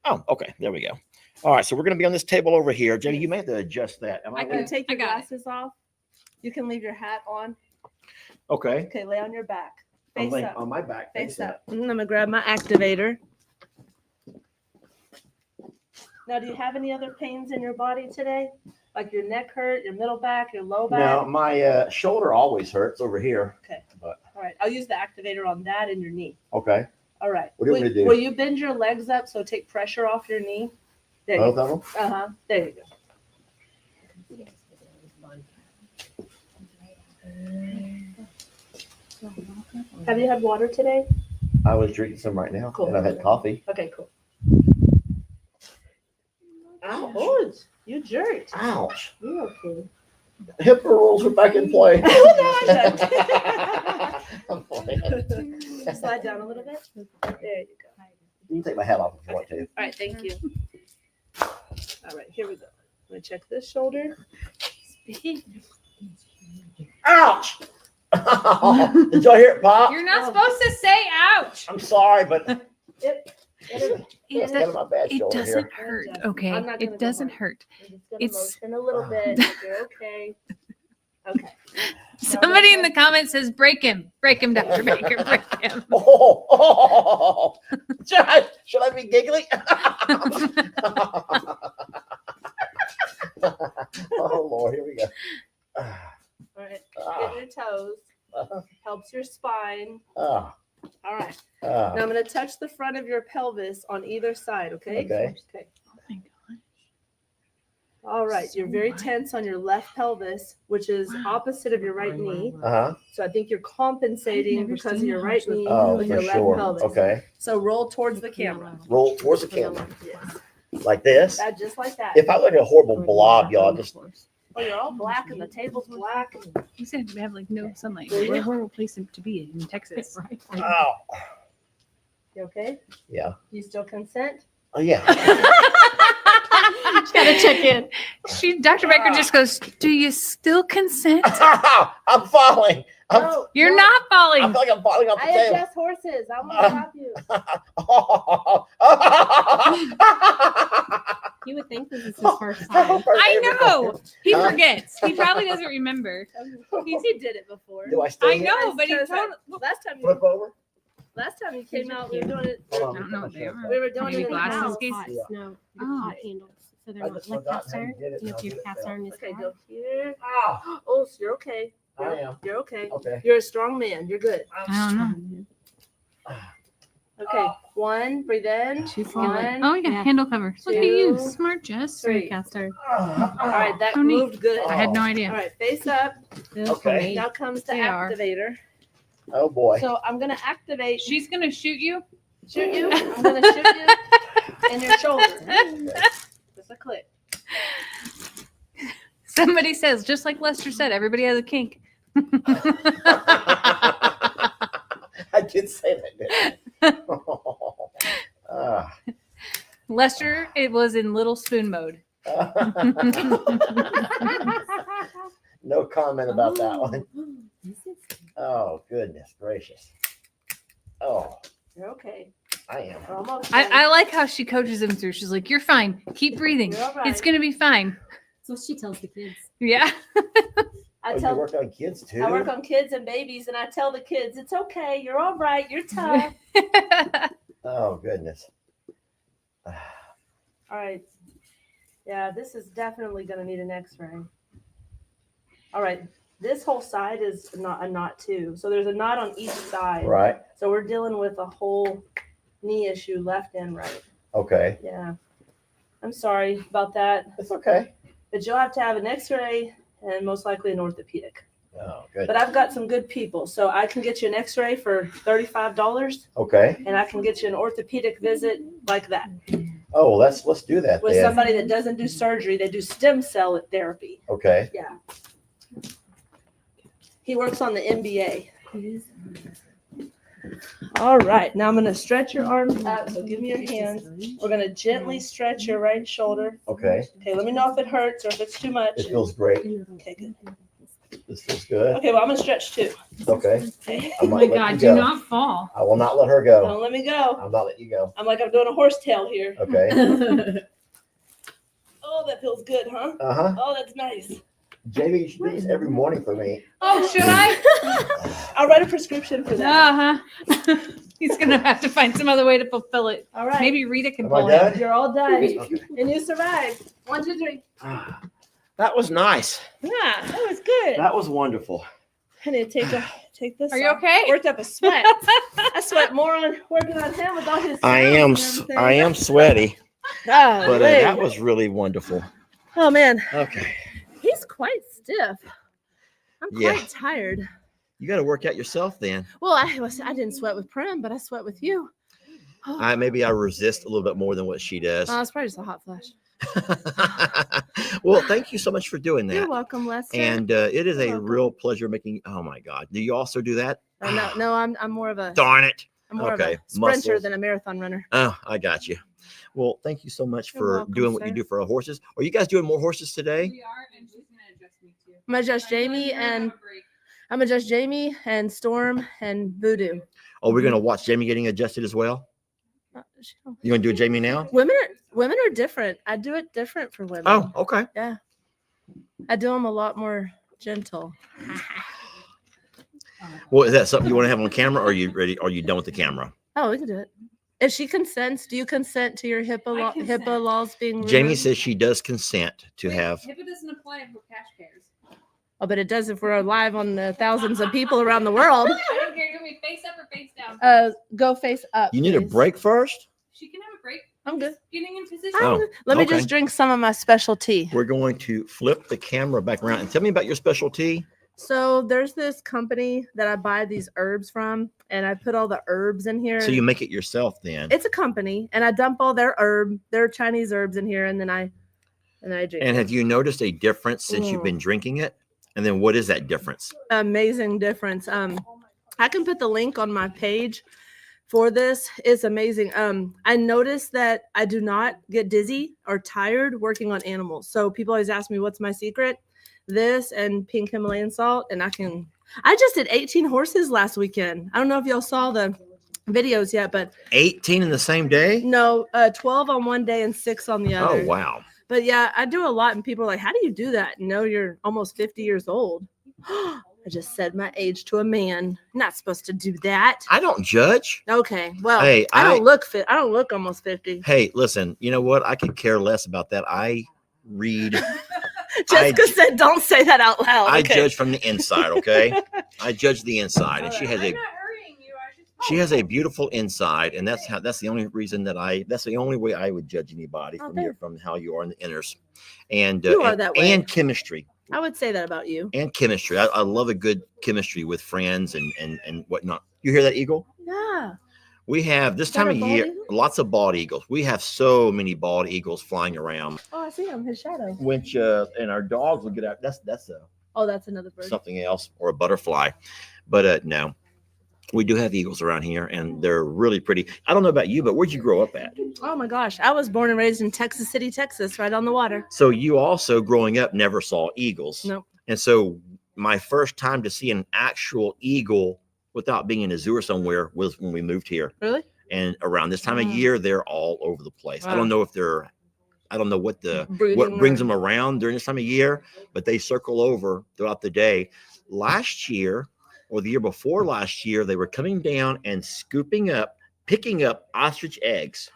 Oh, okay. There we go. All right. So we're gonna be on this table over here. Jamie, you may have to adjust that. Am I I'm gonna right? take I your got it. glasses off. You can leave your hat on. Okay. Okay, lay on your back. I'm Face laying up. on my back. Face up. I'm gonna grab my activator. Now, do you have any other pains in your body today? Like your neck hurt, your middle back, your low back? No, my shoulder always hurts over here. Okay. But All right. I'll use the activator on that and your knee. okay. All right. What do you want me to do? Will you bend your legs up so take pressure off your knee? There you Both go. of them? Uh-huh. There you go. Have you had water today? I was drinking some right now, Cool. and I've had coffee. Okay, cool. Ow, oh, you jerked. Ouch. You're okay. HIPAA rules are back in play. Oh, no, I'm done. I'm playing. Slide down a little bit. There you go. You can take my hat off if you want to. All right, thank you. All right, here we go. I'm gonna check this shoulder. Ouch! Did y'all hear it pop? You're not supposed to say ouch. I'm sorry, but It that's kind of my bad It shoulder doesn't here. hurt, I'm okay? not gonna It go doesn't hard. hurt. I'm just gonna It's- motion a little bit. If you're okay. Okay. Somebody in the comments says, break him, Dr. Baker, break him. Oh, should I be giggling? Oh Lord, here we go. All right. Get your toes. Helps your spine. Ah, All right. ah. Now I'm going to touch the front of your pelvis on either side, okay? Okay. Okay. Oh my gosh. All right. You're So very what? tense on your left pelvis, which is opposite of your right knee. Uh-huh. So I think you're compensating I've never because of seen your a right horse with knee Oh, with for your left sure. pelvis. Okay. So roll towards the camera. Roll towards the camera. Yes. Like this. That just like that. If I look like a horrible blob, y'all just Oh, you're all black and the table's black. You said we have like no sunlight. Do you? We're a horrible place to be in Texas. ow. You okay? Yeah. You still consent? Oh yeah. Gotta check in. Dr. Baker just goes, do you still consent? I'm falling. No, You're no, not I falling. feel like I'm falling off the I table. adjust horses. I want to help you. You would think this is his first time. I know. He forgets. He probably doesn't remember. He did it before. Do I stay I here? know, but he Because told. last time you came out, we were doing it. Hold on. I don't know what they are. We were doing Maybe it in the glasses, house. Casey? Hot, Yeah. no, Oh. hot handles. So they're I not just like forgot cast how to iron. get it, You and have I'll to get it cast there. iron this Okay, hot. go here. Ow. Oh, so you're okay. I am. You're okay. Okay. You're a strong man. You're good. I don't know. Okay. One, breathe in. Two, four. One, Oh, yeah, Yeah. handle cover. Look at you, Two, smart Jess. three. Cast iron. All right, that Oh, neat. moved good. I had no All idea. right, face up. Okay. Now comes the They are. activator. Oh boy. So I'm gonna activate. She's gonna shoot you. Shoot you. I'm gonna shoot you in your shoulder. Just a click. Somebody says, just like Lester said, everybody has a kink. I did say that. Didn't I? Lester, it was in little spoon mode. No comment about that one. Oh, goodness gracious. Oh, You're okay. I am. We're almost I done. like how she coaches him through. She's like, you're fine. Keep breathing. You're all right. It's going to be fine. That's what she tells the kids. Yeah. I Oh, you tell. work on kids too? I work on kids and babies, and I tell the kids, it's okay. You're all right. You're tough. Oh, goodness. All right. Yeah, this is definitely going to need an X-ray. All right. This whole side is not a knot too. So there's a knot on each side. Right. So we're dealing with a whole knee issue, left and right. Okay. Yeah. I'm sorry about that, It's okay. but you'll have to have an X-ray and most likely an orthopedic. Oh, good. But I've got some good people, so I can get you an X-ray for $35, Okay. and I can get you an orthopedic visit like that Oh, well, let's do that with then. somebody that doesn't do surgery. They do stem cell therapy. Okay. Yeah. He works on the MBA. All right, now I'm going to stretch your arms up. So give me your hands. We're going to gently stretch your right shoulder. Okay. Okay, let me know if it hurts or if it's too much. It feels great. Okay, good. This feels good. Okay, well, I'm going to stretch too. Okay. Okay. I Oh might my let God, you do go. not fall. I will not let her go. Don't let me go. I'm not letting you go. I'm like I'm doing a horse tail here. Okay. Oh, that feels good, huh? Uh-huh. Oh, that's nice. Jamie, you should do this every morning for me. Oh, should I? I'll write a prescription for that. Uh-huh. He's going to have to find some other way to fulfill it. All right. Maybe Rita can Am I pull it. done? You're all done. Okay. And you survived. 1, 2, 3. That was nice. Yeah, that was good. That was wonderful. I need to take this Are you off. okay? Worked up a sweat. I sweat more on working on him with all his I sounds and everything. am sweaty, Oh, but man. that was really wonderful. Oh man, Okay. he's quite stiff. I'm Yeah. quite tired. You got to work out yourself then. Well, I didn't sweat with Prim, but I sweat with you. Oh, Maybe I resist a little bit more than what she does. it's probably just a hot flash. Well, thank you so much for doing You're that. welcome, Lester. And it is a welcome. real pleasure making. Oh my God! Do you also do that? No, I'm more of a Darn it! I'm more Okay, of a sprinter muscles. than a marathon runner. Oh, I got you. Well, thank you so much You're for welcome, doing what you sir. do for our horses. Are you guys doing more horses today? We are, and she's going to adjust me too. I'm gonna adjust Jamie and I'm gonna adjust Jamie and Storm and Voodoo. Oh, we're gonna watch Jamie getting adjusted as well. You gonna do it, Jamie, now? Women are different. I do it different for women. Oh, okay. Yeah. I do them a lot more gentle. Well, is that something you want to have on camera? Or are you ready? Are you done with the camera? Oh, we can do it. If she consents, do you consent to your I consent. HIPAA laws being Jamie removed? says she does consent to have. HIPAA doesn't apply if we're cash payers. Oh, but it does if we're live on the thousands of people around the world. I don't care. Do me face up or face down? Go face up. You need a please. break first. She can have a break. I'm good. Just getting in position. Oh, Let me okay. just drink some of my special tea. We're going to flip the camera back around and tell me about your specialty. So there's this company that I buy these herbs from, and I put all the herbs in here. So you make it yourself then. It's a company, and I dump all their Chinese herbs in here, and then I drink. And it. have you noticed a difference since you've been drinking it? And then what is that difference? Amazing difference. I can put the link on my page for this. It's amazing. I noticed that I do not get dizzy or tired working on animals. So people always ask me, what's my secret? This and pink Himalayan salt. And I just did 18 horses last weekend. I don't know if y'all saw the videos yet, but 18 in the same day? no, 12 on one day and 6 on the other. Oh, wow. But yeah, I do a lot, and people are like, how do you do that? No, you're almost 50 years old. I just said my age to a man. Not supposed to do that. I don't judge. Okay, well, Hey, I don't look fit. I don't look almost 50. Hey, listen, you know what? I could care less about that. I read. Jessica said, don't say that out loud. I Okay. judge from the inside, okay? I judge the inside. And she has I'm not hurrying you. I just she has a beautiful inside, and that's the only reason that's the only way I would judge anybody from how you are in the inners. And You are that way. and chemistry. I would say that about you. And chemistry. I love a good chemistry with friends and whatnot. You hear that, Eagle? Yeah. We have this Is that time a of bald year eagle? lots of bald eagles. We have so many bald eagles flying around. Oh, I see him. His shadow. Which and our dogs will get out. That's Oh, that's another bird. something else or a butterfly. But no, we do have eagles around here, and they're really pretty. I don't know about you, but where'd you grow up at? Oh my gosh. I was born and raised in Texas City, Texas, right on the water. So you also growing up never saw eagles. Nope. And so my first time to see an actual eagle without being in a zoo or somewhere was when we moved here. Really? And around this time of Wow. year, they're all over the place. I Wow. don't know if I don't know what Brooding brings or- them around during this time of year, but they circle over throughout the day. Last year or the year before last year, they were coming down and picking up ostrich eggs.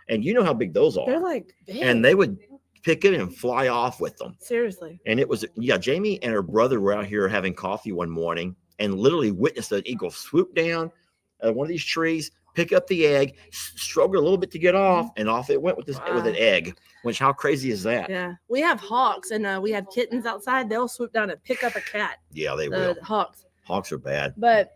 And you know how big those They're are. like big. And they would pick it and fly off with them. Seriously. And it was, Jamie and her brother were out here having coffee one morning and literally witnessed an eagle swoop down one of these trees, pick up the egg, struggle a little bit to get off, and off it went with this with an egg. Which how crazy is that? Yeah, we have hawks and we have kittens outside. They'll swoop down and pick up a cat. Yeah, they will. The hawks. Hawks are bad. But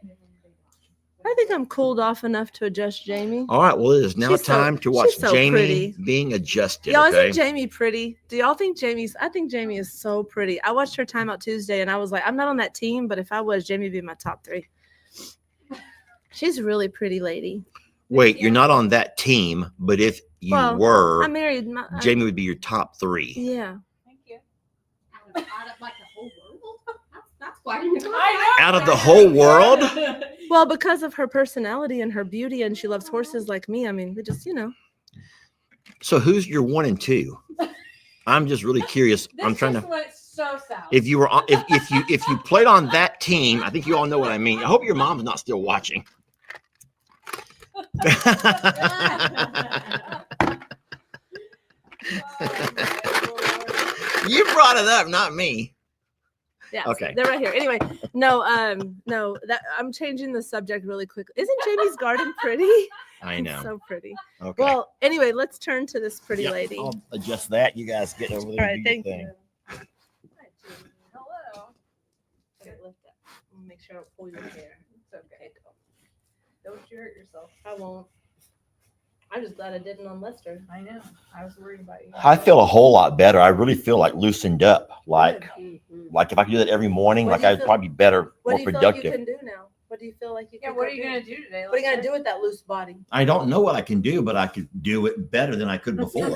I think I'm cooled off enough to adjust Jamie. All right, well, it is now She's so- time to watch she's so Jamie pretty. being adjusted. Y'all, Okay. isn't Jamie pretty? Do y'all think I think Jamie is so pretty. I watched her Timeout Tuesday and I was like, I'm not on that team, but if I was, Jamie would be my top 3. She's a really pretty lady. Wait, you're not on that team, but if you were, I'm married. Jamie would be your top 3. Yeah. Thank you. Out of like the whole world? That's quite enough. Out of the whole world? Well, because of her personality and her beauty, and she loves horses like me. I mean, we just, So who's your 1 and 2? I'm just really curious. I'm trying to. Went so south. If you were on, if you played on that team, I think you all know what I mean. I hope your mom's not still watching. You brought it up, not me. Yeah. Okay. They're right here. Anyway, no, that I'm changing the subject really quickly. Isn't Jamie's garden pretty? I It's know. so pretty. Okay. Well, anyway, let's turn to this pretty Yep, lady. I'll adjust that. You guys get over there. All right, and do your thank thing. Hello. Make sure I don't pull your hair. It's okay. Don't you hurt yourself. I won't. I'm just glad I didn't on Lester. I know. I was worried about you. I feel a whole lot better. I really feel like loosened up. Like Mhm. if I could do that every morning, What like do you I'd feel- probably be better, What more do you feel like you productive. can do now? What do you feel like you Yeah, can what go are you do? gonna do today? What are you gonna do with that loose body? I don't know what I can do, but I could do it better than I could before.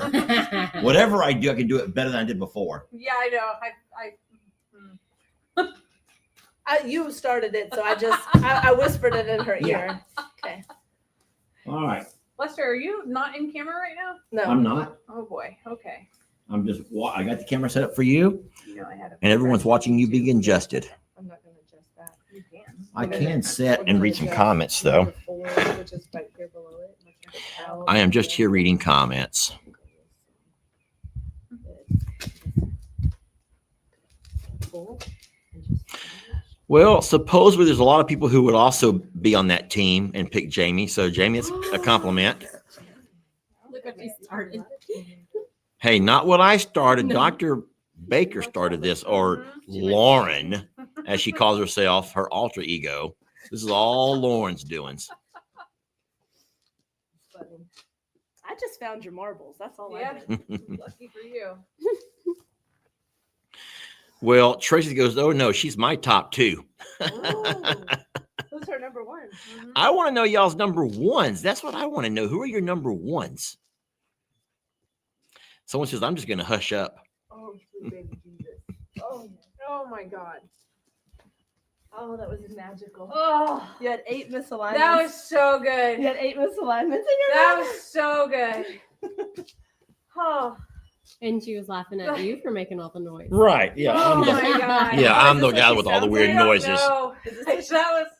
Whatever I do, I can do it better than I did before. Yeah, I know. You started it, so I whispered it in her ear. Okay. All right. Lester, are you not in camera right now? No. I'm not. Oh boy. Okay. I'm just, I got the camera set up for you, You know I had a and everyone's watching you being adjusted. I'm not gonna adjust that. You can. I can set and read some comments, though. Which is right here below it. I am just here reading comments. Well, supposedly there's a lot of people who would also be on that team and pick Jamie. So, Jamie, it's a compliment. Look what you started. Hey, not what I started. No. Dr. Baker started this, or Lauren, as she calls herself, her alter ego. This is all Lauren's doings. I just found your marbles. That's all Yeah. I did. Lucky for you. Well, Tracy goes, oh, no, she's my top 2. Who's her number 1? I want to know y'all's number 1s. That's what I want to know. Who are your number 1s? Someone says, I'm just going to hush up. Oh, sweet baby Jesus. Oh my God. Oh, that was magical. Oh, You had 8 misalignments. that was so good. You had 8 misalignments in your That mouth. was so good. Oh, And she was laughing at you for making all the noise. Right. Yeah. oh I'm the, my God. yeah, I'm the Is this guy what with she all the sounds weird I don't noises. know. Is this That what was.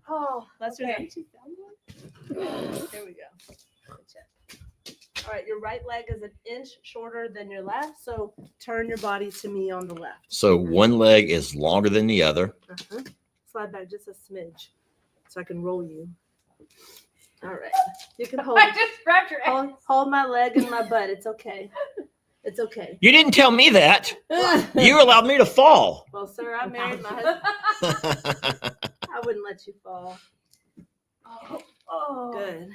Oh, That's okay. Here we go. All right, your right leg is an inch shorter than your left, so turn your body to me on the left. So one leg is longer than the other. Slide back just a smidge so I can roll you. All right. You can hold, I just grabbed your ass. hold my leg and my butt. It's okay. It's okay. You didn't tell me that. You allowed me to fall. Well, sir, I married my husband. I wouldn't let you fall. Oh, Good.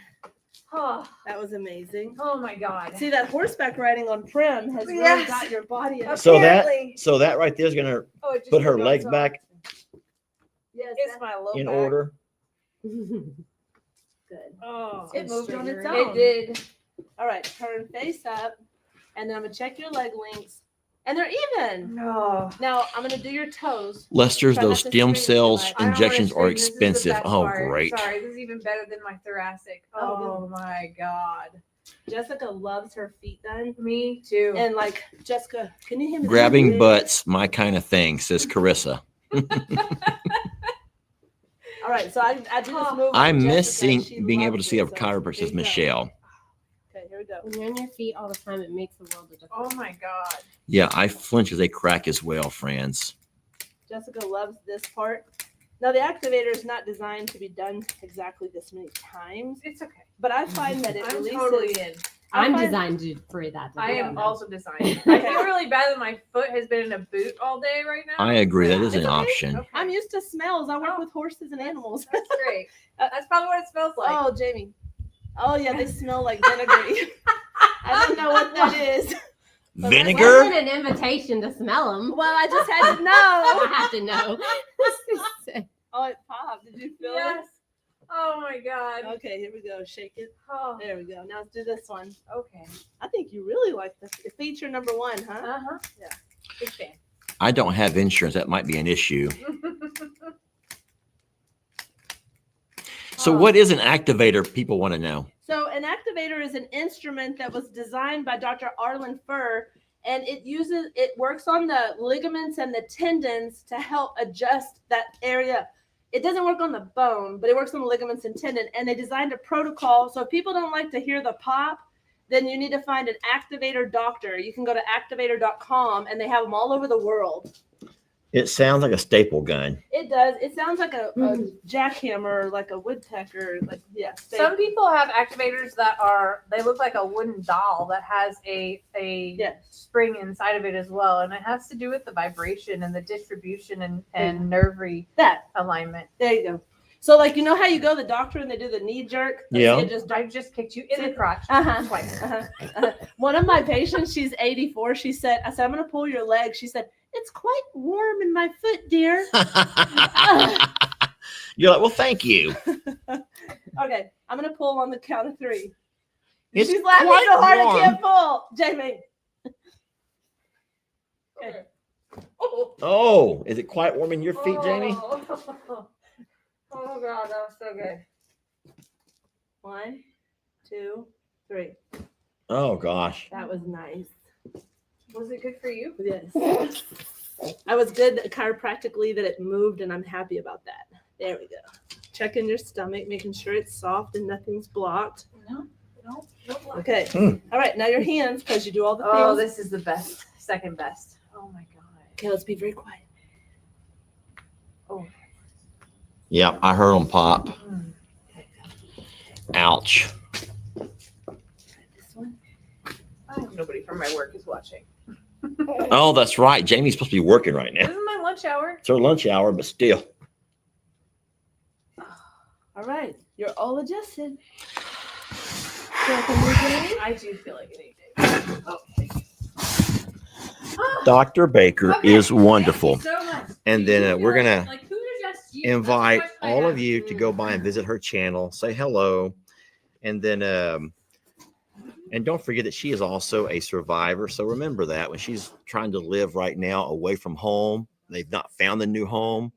Oh, That was amazing. oh my God. See, that horseback riding on Prim has really Yes. got your body in So Apparently. that right there is gonna Oh, it just put her goes legs on. back Yes, It's my low in back. order. good. Oh, It moved on its own. it did. All right, turn face up, and then I'm gonna check your leg lengths, and they're even. No. Now I'm gonna do your toes. Lester's, Try those not to stem scream too cells much. injections are expensive. Oh, great. Sorry, this is even better than my thoracic. Oh, Oh my God. Jessica loves her feet done, Me too. and like Jessica, can you hear me? Grabbing butts, my kind of thing, says Carissa. All right, so I do this move. I on miss Jessica, seeing, and she being able to loves see a it, so chiropractor, here says you go. Michelle. Okay, here we go. When you're on your feet all the time, it makes the world a difference. Oh my God. Yeah, I flinch as they crack as well, friends. Jessica loves this part. Now the activator is not designed to be done exactly this many times, It's okay. but I find that it I'm releases. totally in. I'm find- designed for that. To I be am done. also designed. I feel really bad that my foot has been in a boot all day right now. I agree. That is It's an okay. option. Okay. I'm used to smells. I work Oh. with horses and animals. That's great. That's probably what it smells like. Oh, Jamie. Oh yeah, they smell like vinegary. I don't know what that is. It Vinegar? wasn't an invitation to smell them. Well, I just had to know. I have to know. Oh, it popped. Did you feel Yes. Oh my it? God. Okay, here we go. Shake it. Oh, There we go. Now let's do this one. okay. I think you really like this. Feature number 1, huh? Uh-huh. Yeah. Big fan. I don't have insurance. That might be an issue. So Oh. what is an activator? People want to know. So an activator is an instrument that was designed by Dr. Arlen Furr, and it works on the ligaments and the tendons to help adjust that area. It doesn't work on the bone, but it works on the ligaments and tendon. And they designed a protocol. So if people don't like to hear the pop, then you need to find an activator doctor. You can go to activator.com, and they have them all over the world. It sounds like a staple gun. It does. It sounds like a jackhammer, like a woodpecker. Like, yeah. Some people have activators that they look like a wooden doll that has a Yes. spring inside of it as well. And it has to do with the vibration and the distribution and nerve that. alignment. There you go. So, like, you know how you go to the doctor and they do the knee jerk? Yeah. It just I just kicked you in the crotch Uh-huh. twice. One of my patients, she's 84. I said, I'm going to pull your leg. She said, it's quite warm in my foot, dear. You're like, well, thank you. Okay, I'm going to pull on the count of 3. It's She's laughing quite so hard warm. I can't pull. Jamie. Okay. Oh, is it quite warm in your feet, Jamie? Oh God, that was so good. 1, 2, 3. Oh, gosh. That was nice. Was it good for you? Yes. I was good chiropractically that it moved, and I'm happy about that. There we go. Checking your stomach, making sure it's soft and nothing's blocked. No. Okay. All right. Now your hands, because you do all the things. Oh, this is the best. Second best. Oh my God. Okay, let's be very quiet. Oh. Yeah, I heard them pop. Mm. Ouch. This one. I hope nobody from my work is watching. Oh, that's right. Jamie's supposed to be working right This now. is my lunch hour. It's her lunch hour, but still. All right. You're all adjusted. Feel like a new day? I do feel like an 8 day. Oh. Dr. Baker is wonderful. Thank you so much. And then we're going to Like, who adjusts you? That's the invite question I all have. of you to go by and visit her channel, say hello, and then and don't forget that she is also a survivor. So remember that when she's trying to live right now away from home, they've not found the new home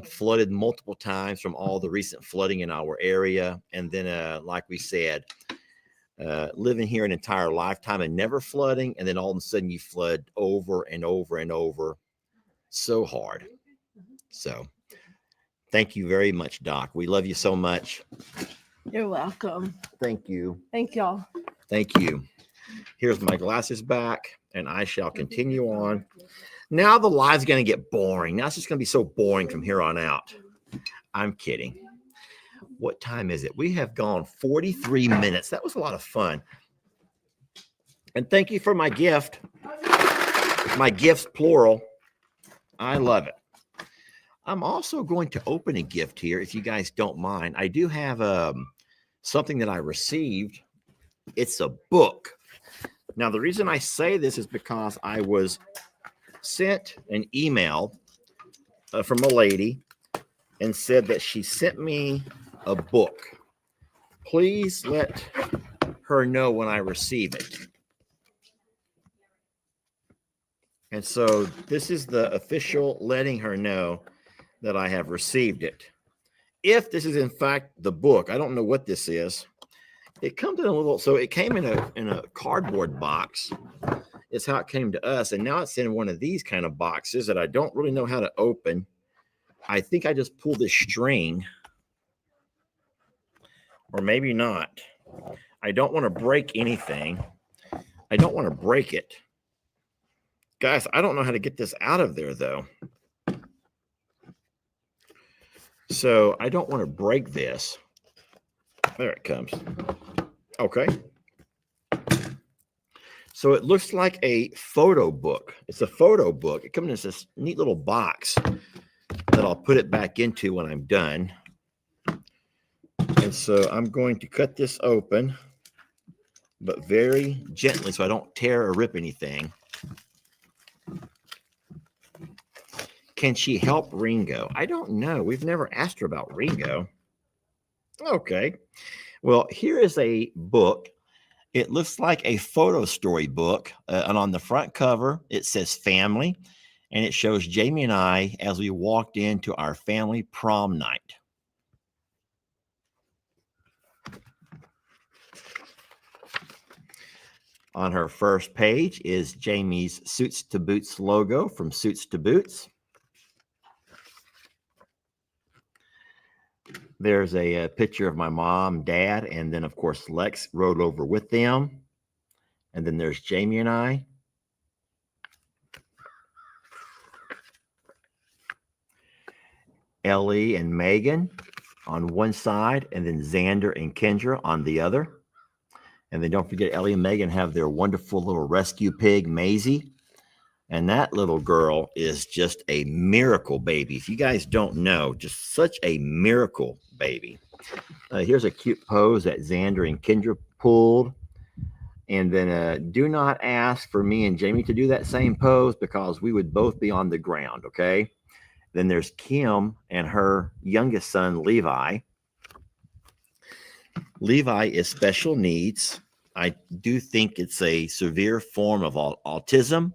flooded multiple times from all the recent flooding in our area. And then like we said, living here an entire lifetime and never flooding, and then all of a sudden you flood over and over and over. So hard. So thank you very much, Doc. We love you so much. You're welcome. Thank you. Thank y'all. Thank you. Here's my glasses back, and I shall continue on. Now the live's going to get boring. Now it's just going to be so boring from here on out. I'm kidding. What time is it? We have gone 43 minutes. That was a lot of fun. And thank you for my gift. My gifts, plural. I love it. I'm also going to open a gift here, if you guys don't mind. I do have something that I received. It's a book. Now, the reason I say this is because I was sent an email from a lady and said that she sent me a book. Please let her know when I receive it. And so this is the official letting her know that I have received it. If this is in fact the book, I don't know what this is. It comes in a little, so it came in a cardboard box. It's how it came to us. And now it's in one of these kind of boxes that I don't really know how to open. I think I just pulled this string, or maybe not. I don't want to break anything. I don't want to break it. Guys, I don't know how to get this out of there though. So I don't want to break this. There it comes. Okay. So it looks like a photo book. It's a photo book. It comes in this neat little box that I'll put it back into when I'm done. And so I'm going to cut this open, but very gently so I don't tear or rip anything. Can she help Ringo? I don't know. We've never asked her about Ringo. Okay. Well, here is a book. It looks like a photo story book. And on the front cover, it says family. And it shows Jamie and I as we walked into our family prom night. On her first page is Jamie's Suits to Boots logo from Suits to Boots. There's a picture of my mom, dad, and then, of course, Lex rode over with them. And then there's Jamie and I. Ellie and Megan on one side, and then Xander and Kendra on the other. And then don't forget, Ellie and Megan have their wonderful little rescue pig, Maisie. And that little girl is just a miracle baby. If you guys don't know, just such a miracle baby. Here's a cute pose that Xander and Kendra pulled. And then do not ask for me and Jamie to do that same pose because we would both be on the ground, okay? Then there's Kim and her youngest son, Levi. Levi is special needs. I do think it's a severe form of autism.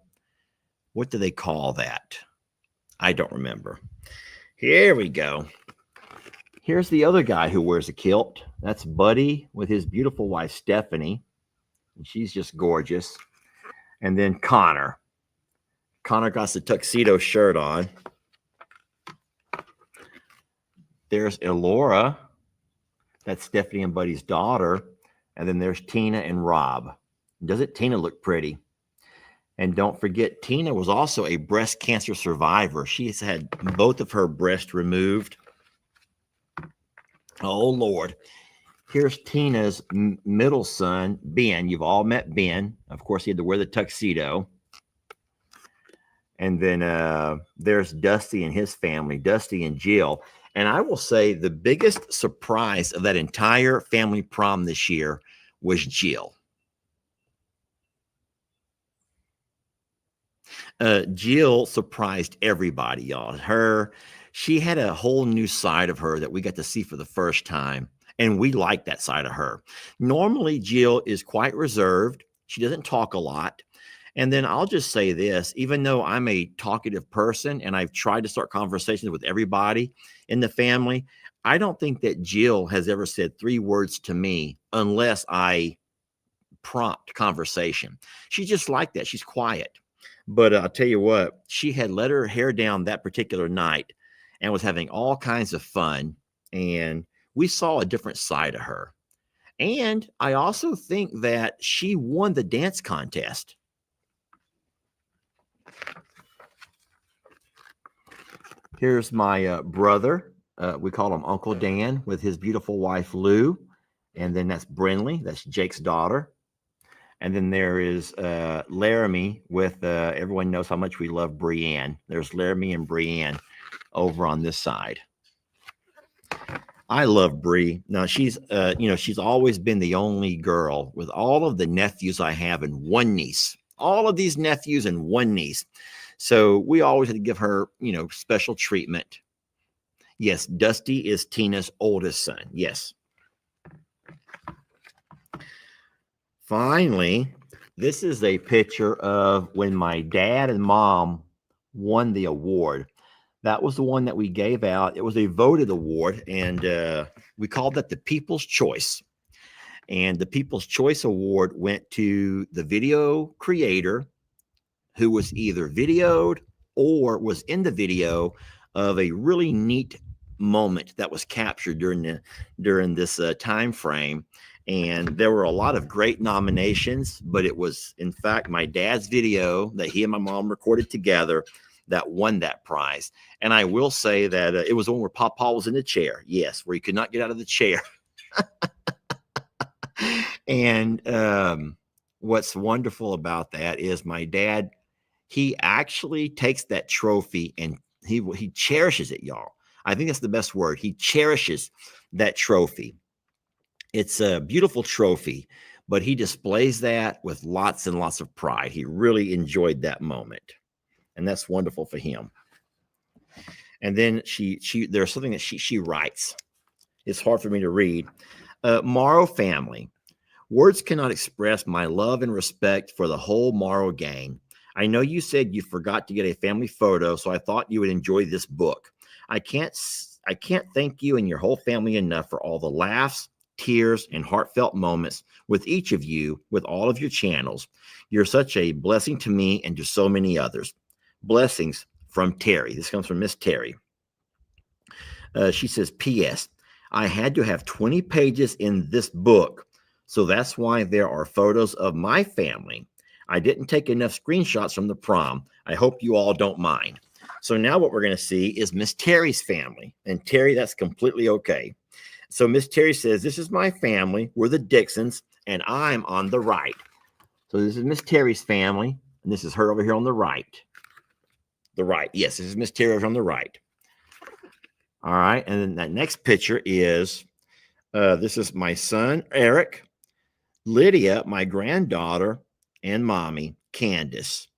What do they call that? I don't remember. Here we go. Here's the other guy who wears a kilt. That's Buddy with his beautiful wife, Stephanie. And she's just gorgeous. And then Connor. Connor got the tuxedo shirt on. There's Elora. That's Stephanie and Buddy's daughter. And then there's Tina and Rob. Doesn't Tina look pretty? And don't forget, Tina was also a breast cancer survivor. She's had both of her breasts removed. Oh, Lord. Here's Tina's middle son, Ben. You've all met Ben. Of course, he had to wear the tuxedo. And then there's Dusty and his family, Dusty and Jill. And I will say the biggest surprise of that entire family prom this year was Jill. Jill surprised everybody, y'all. She had a whole new side of her that we got to see for the first time. And we like that side of her. Normally, Jill is quite reserved. She doesn't talk a lot. And then I'll just say this, even though I'm a talkative person and I've tried to start conversations with everybody in the family, I don't think that Jill has ever said 3 words to me unless I prompt conversation. She's just like that. She's quiet. But I'll tell you what, she had let her hair down that particular night and was having all kinds of fun. And we saw a different side of her. And I also think that she won the dance contest. Here's my brother. We call him Uncle Dan with his beautiful wife, Lou. And then that's Brinley. That's Jake's daughter. And then there is Laramie with, everyone knows how much we love Brienne. There's Laramie and Brienne over on this side. I love Bree. Now she's always been the only girl with all of the nephews I have and one niece. All of these nephews and one niece. So we always had to give her, special treatment. Yes, Dusty is Tina's oldest son. Yes. Finally, this is a picture of when my dad and mom won the award. That was the one that we gave out. It was a voted award, and we called that the People's Choice. And the People's Choice Award went to the video creator who was either videoed or was in the video of a really neat moment that was captured during this time frame. And there were a lot of great nominations, but it was, in fact, my dad's video that he and my mom recorded together that won that prize. And I will say that it was one where Papa was in the chair. Yes, where he could not get out of the chair. And what's wonderful about that is my dad, he actually takes that trophy and he cherishes it, y'all. I think that's the best word. He cherishes that trophy. It's a beautiful trophy, but he displays that with lots and lots of pride. He really enjoyed that moment, and that's wonderful for him. And then there's something that she writes. It's hard for me to read. Morrow family. Words cannot express my love and respect for the whole Morrow gang. I know you said you forgot to get a family photo, so I thought you would enjoy this book. I can't thank you and your whole family enough for all the laughs, tears, and heartfelt moments with each of you, with all of your channels. You're such a blessing to me and to so many others. Blessings from Terry. This comes from Miss Terry. She says, P.S. I had to have 20 pages in this book, so that's why there are photos of my family. I didn't take enough screenshots from the prom. I hope you all don't mind. So now what we're going to see is Miss Terry's family. And Terry, that's completely okay. So Miss Terry says, this is my family. We're the Dixons, and I'm on the right. So this is Miss Terry's family, and this is her over here on the right. The right. Yes, this is Miss Terry over on the right. All right. And then that next picture is, this is my son, Eric, Lydia, my granddaughter, and mommy, Candace.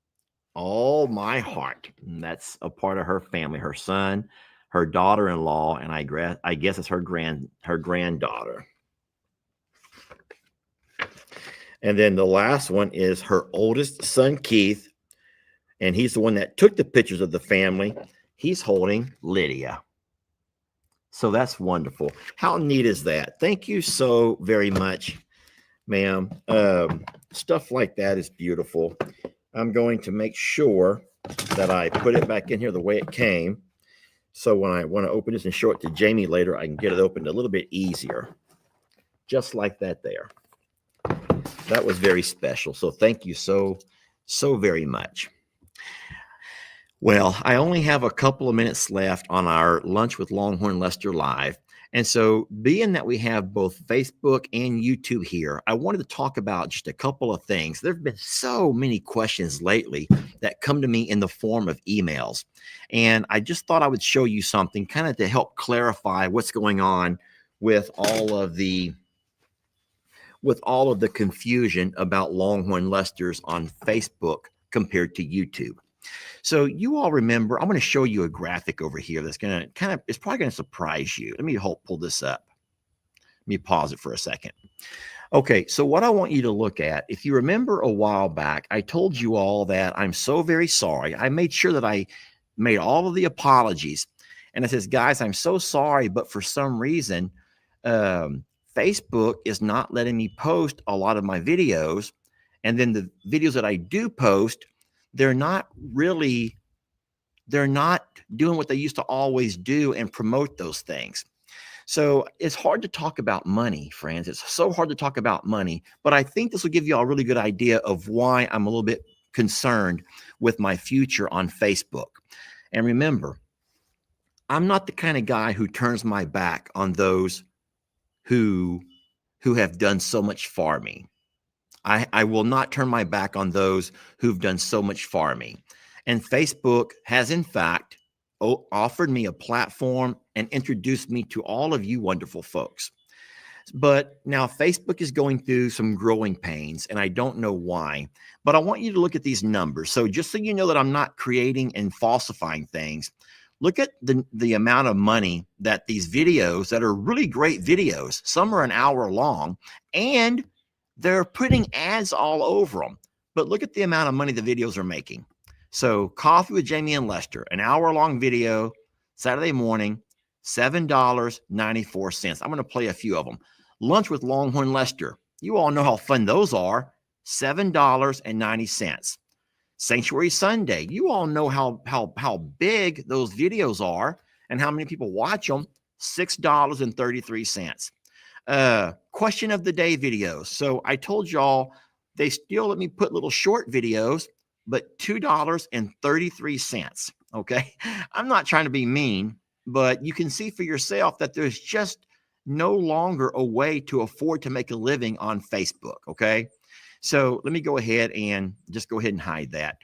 All my heart. And that's a part of her family, her son, her daughter-in-law, and I guess it's her granddaughter. And then the last one is her oldest son, Keith, and he's the one that took the pictures of the family. He's holding Lydia. So that's wonderful. How neat is that? Thank you so very much, ma'am. Stuff like that is beautiful. I'm going to make sure that I put it back in here the way it came. So when I want to open this and show it to Jamie later, I can get it opened a little bit easier. Just like that there. That was very special. So thank you so very much. Well, I only have a couple of minutes left on our Lunch with Longhorn Lester Live. And so being that we have both Facebook and YouTube here, I wanted to talk about just a couple of things. There have been so many questions lately that come to me in the form of emails. And I just thought I would show you something kind of to help clarify what's going on with all of the confusion about Longhorn Lesters on Facebook compared to YouTube. So you all remember, I'm going to show you a graphic over here that's going to it's probably going to surprise you. Let me pull this up. Let me pause it for a second. Okay, so what I want you to look at, if you remember a while back, I told you all that I'm so very sorry. I made sure that I made all of the apologies. And I says, guys, I'm so sorry, but for some reason, Facebook is not letting me post a lot of my videos. And then the videos that I do post, they're not doing what they used to always do and promote those things. So it's hard to talk about money, friends. It's so hard to talk about money, but I think this will give you all a really good idea of why I'm a little bit concerned with my future on Facebook. And remember, I'm not the kind of guy who turns my back on those who have done so much for me. I will not turn my back on those who've done so much for me. And Facebook has, in fact, offered me a platform and introduced me to all of you wonderful folks. But now Facebook is going through some growing pains, and I don't know why. But I want you to look at these numbers. So just so you know that I'm not creating and falsifying things, look at the amount of money that these videos that are really great videos, some are an hour long, and they're putting ads all over them. But look at the amount of money the videos are making. So Coffee with Jamie and Lester, an hour-long video, Saturday morning, $7.94. I'm going to play a few of them. Lunch with Longhorn Lester. You all know how fun those are. $7.90. Sanctuary Sunday. You all know how big those videos are and how many people watch them. $6.33. Question of the day videos. So I told y'all they still let me put little short videos, but $2.33. Okay. I'm not trying to be mean, but you can see for yourself that there's just no longer a way to afford to make a living on Facebook. Okay. So let me go ahead and just go ahead and hide that.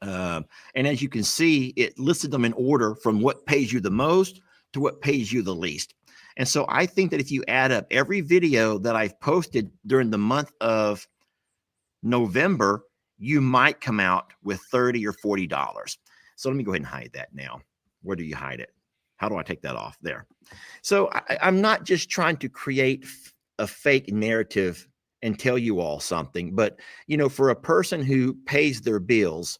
And as you can see, it listed them in order from what pays you the most to what pays you the least. And so I think that if you add up every video that I've posted during the month of November, you might come out with $30 or $40. So let me go ahead and hide that now. Where do you hide it? How do I take that off? There. So I'm not just trying to create a fake narrative and tell you all something, but, you know, for a person who pays their bills,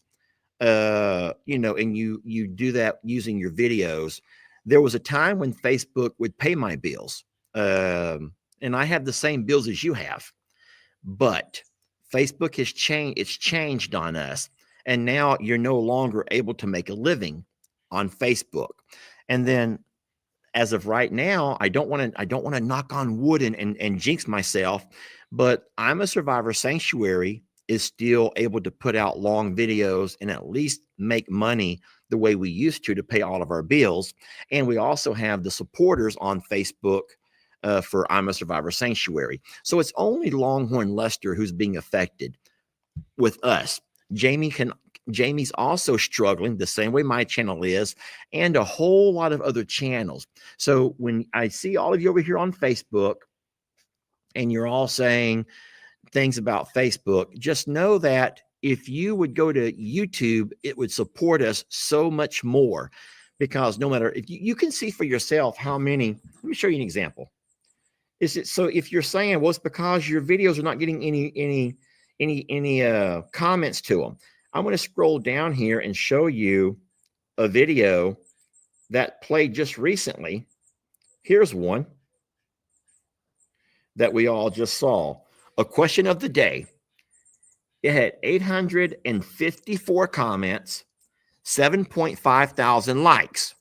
you know, and you do that using your videos, there was a time when Facebook would pay my bills. And I have the same bills as you have, but Facebook has changed. It's changed on us. And now you're no longer able to make a living on Facebook. And then as of right now, I don't want to knock on wood and jinx myself, but I'm a Survivor Sanctuary is still able to put out long videos and at least make money the way we used to pay all of our bills. And we also have the supporters on Facebook for I'm a Survivor Sanctuary. So it's only Longhorn Lester who's being affected with us. Jamie's also struggling the same way my channel is, and a whole lot of other channels. So when I see all of you over here on Facebook and you're all saying things about Facebook, just know that if you would go to YouTube, it would support us so much more, because no matter if you can see for yourself how many, let me show you an example. Is it so if you're saying, well, it's because your videos are not getting any comments to them. I'm going to scroll down here and show you a video that played just recently. Here's one that we all just saw. A question of the day. It had 854 comments, 7.5 thousand likes,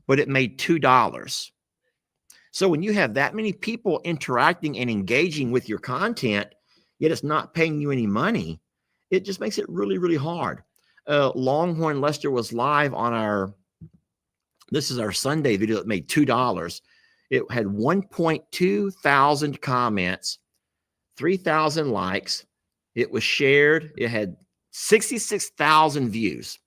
but it made $2. So when you have that many people interacting and engaging with your content, yet it's not paying you any money, it just makes it really, really hard. Longhorn Lester was live on this is our Sunday video that made $2. It had 1.2 thousand comments, 3,000 likes. It was shared. It had 66,000 views,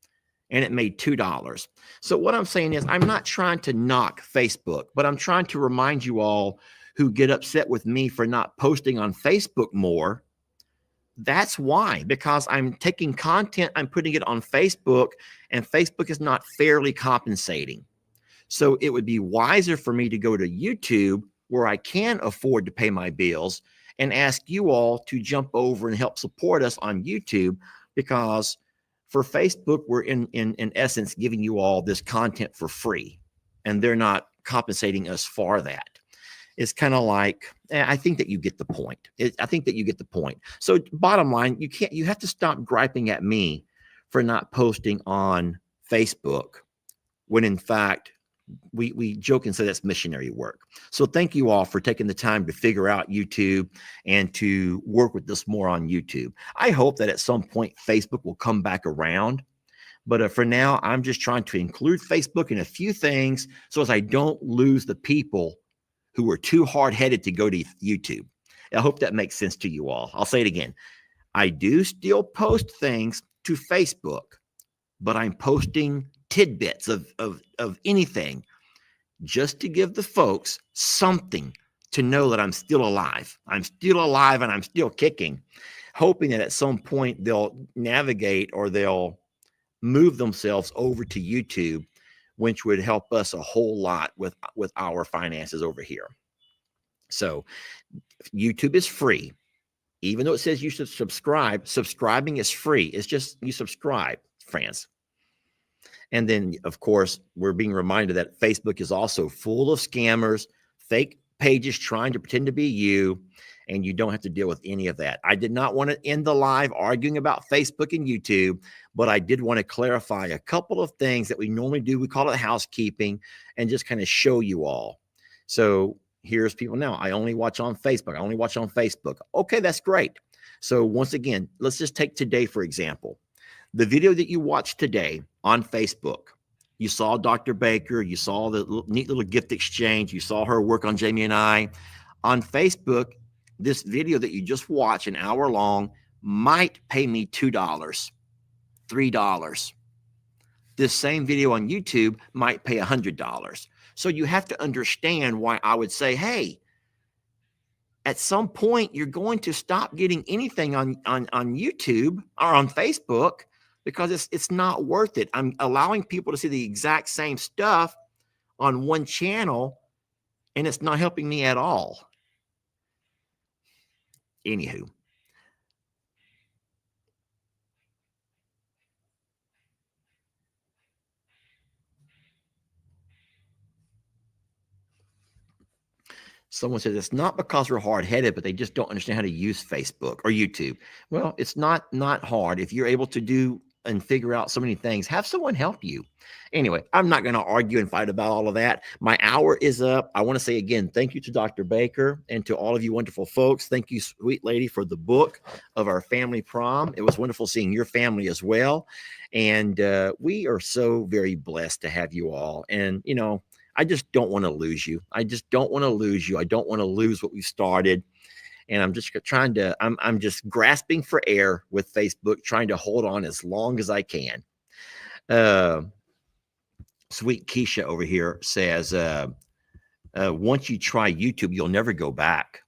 and it made $2. So what I'm saying is I'm not trying to knock Facebook, but I'm trying to remind you all who get upset with me for not posting on Facebook more. That's why, because I'm taking content, I'm putting it on Facebook, and Facebook is not fairly compensating. So it would be wiser for me to go to YouTube, where I can afford to pay my bills, and ask you all to jump over and help support us on YouTube, because for Facebook, we're in essence giving you all this content for free, and they're not compensating us for that. It's kind of like, I think that you get the point. I think that you get the point. So bottom line, you have to stop griping at me for not posting on Facebook, when in fact, we joke and say that's missionary work. So thank you all for taking the time to figure out YouTube and to work with us more on YouTube. I hope that at some point Facebook will come back around. But for now, I'm just trying to include Facebook in a few things so as I don't lose the people who are too hard-headed to go to YouTube. I hope that makes sense to you all. I'll say it again. I do still post things to Facebook, but I'm posting tidbits of anything just to give the folks something to know that I'm still alive. I'm still alive and I'm still kicking, hoping that at some point they'll navigate or they'll move themselves over to YouTube, which would help us a whole lot with our finances over here. So YouTube is free. Even though it says you should subscribe, subscribing is free. It's just you subscribe, friends. And then, of course, we're being reminded that Facebook is also full of scammers, fake pages trying to pretend to be you, and you don't have to deal with any of that. I did not want to end the live arguing about Facebook and YouTube, but I did want to clarify a couple of things that we normally do. We call it housekeeping, and just kind of show you all. So here's people now. I only watch on Facebook. I only watch on Facebook. Okay, that's great. So once again, let's just take today, for example. The video that you watched today on Facebook, you saw Dr. Baker, you saw the neat little gift exchange, you saw her work on Jamie and I. On Facebook, this video that you just watched, an hour long, might pay me $2, $3. This same video on YouTube might pay $100. So you have to understand why I would say, hey, at some point you're going to stop getting anything on YouTube or on Facebook because it's not worth it. I'm allowing people to see the exact same stuff on one channel, and it's not helping me at all. Anywho. Someone says it's not because we're hard-headed, but they just don't understand how to use Facebook or YouTube. Well, it's not hard. If you're able to do and figure out so many things, have someone help you. Anyway, I'm not going to argue and fight about all of that. My hour is up. I want to say again, thank you to Dr. Baker and to all of you wonderful folks. Thank you, sweet lady, for the book of our family prom. It was wonderful seeing your family as well. And we are so very blessed to have you all. And, you know, I just don't want to lose you. I just don't want to lose you. I don't want to lose what we started. And I'm just trying to, I'm just grasping for air with Facebook, trying to hold on as long as I can. Sweet Keisha over here says, once you try YouTube, you'll never go back.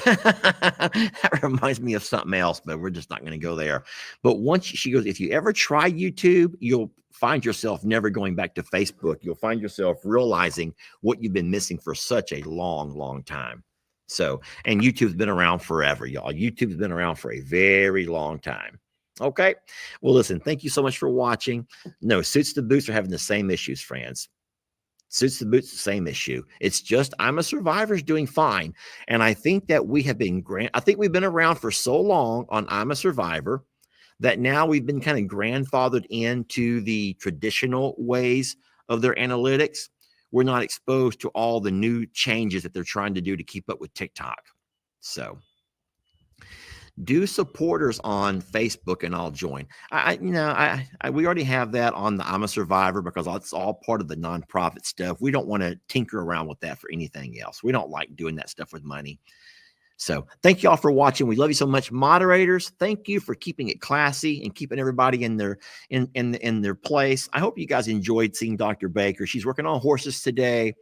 That reminds me of something else, but we're just not going to go there. But once she goes, if you ever try YouTube, you'll find yourself never going back to Facebook. You'll find yourself realizing what you've been missing for such a long, long time. So, and YouTube's been around forever, y'all. YouTube's been around for a very long time. Okay. Well, listen, thank you so much for watching. No, Suits to Boots are having the same issues, friends. Suits to Boots, the same issue. It's just I'm a Survivor's doing fine. And I think that we have been I think we've been around for so long on I'm a Survivor that now we've been kind of grandfathered into the traditional ways of their analytics. We're not exposed to all the new changes that they're trying to do to keep up with TikTok. So do supporters on Facebook and I'll join. We already have that on the I'm a Survivor because it's all part of the nonprofit stuff. We don't want to tinker around with that for anything else. We don't like doing that stuff with money. So thank you all for watching. We love you so much. Moderators, thank you for keeping it classy and keeping everybody in their place. I hope you guys enjoyed seeing Dr. Baker. She's working on horses today,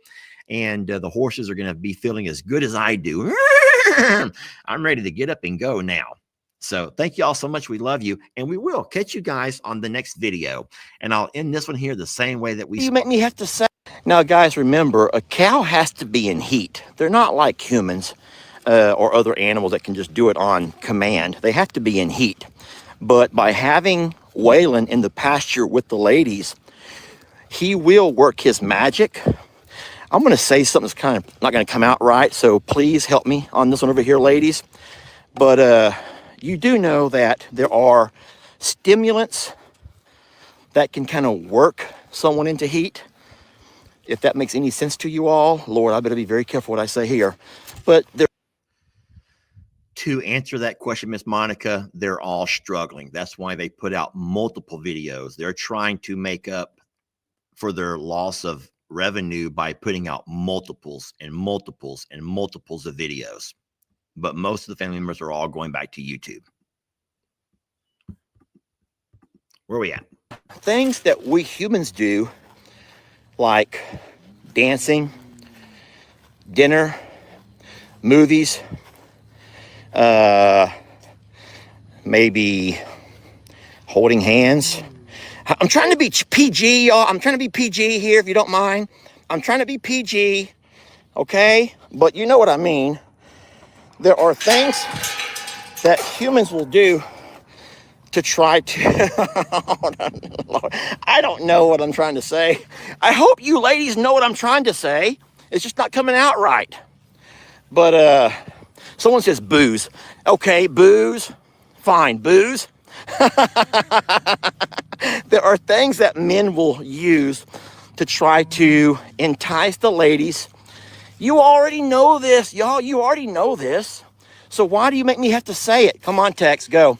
and the horses are going to be feeling as good as I do. I'm ready to get up and go now. So thank you all so much. We love you, and we will catch you guys on the next video. And I'll end this one here the same way that we You make me have to say. Now, guys, remember, a cow has to be in heat. They're not like humans or other animals that can just do it on command. They have to be in heat. But by having Waylon in the pasture with the ladies, he will work his magic. I'm going to say something that's kind of not going to come out right, so please help me on this one over here, ladies. But you do know that there are stimulants that can kind of work someone into heat. If that makes any sense to you all, Lord, I better be very careful what I say here. But to answer that question, Miss Monica, they're all struggling. That's why they put out multiple videos. They're trying to make up for their loss of revenue by putting out multiples and multiples and multiples of videos. But most of the family members are all going back to YouTube. Where are we at? things that we humans do, like dancing, dinner, movies, maybe holding hands. I'm trying to be PG, y'all. I'm trying to be PG here, if you don't mind. I'm trying to be PG, okay? But you know what I mean. There are things that humans will do to try to... I don't know what I'm trying to say. I hope you ladies know what I'm trying to say. It's just not coming out right. But someone says booze. Okay, booze. Fine, booze. There are things that men will use to try to entice the ladies. You already know this, y'all. You already know this. So why do you make me have to say it? Come on, Tex, go.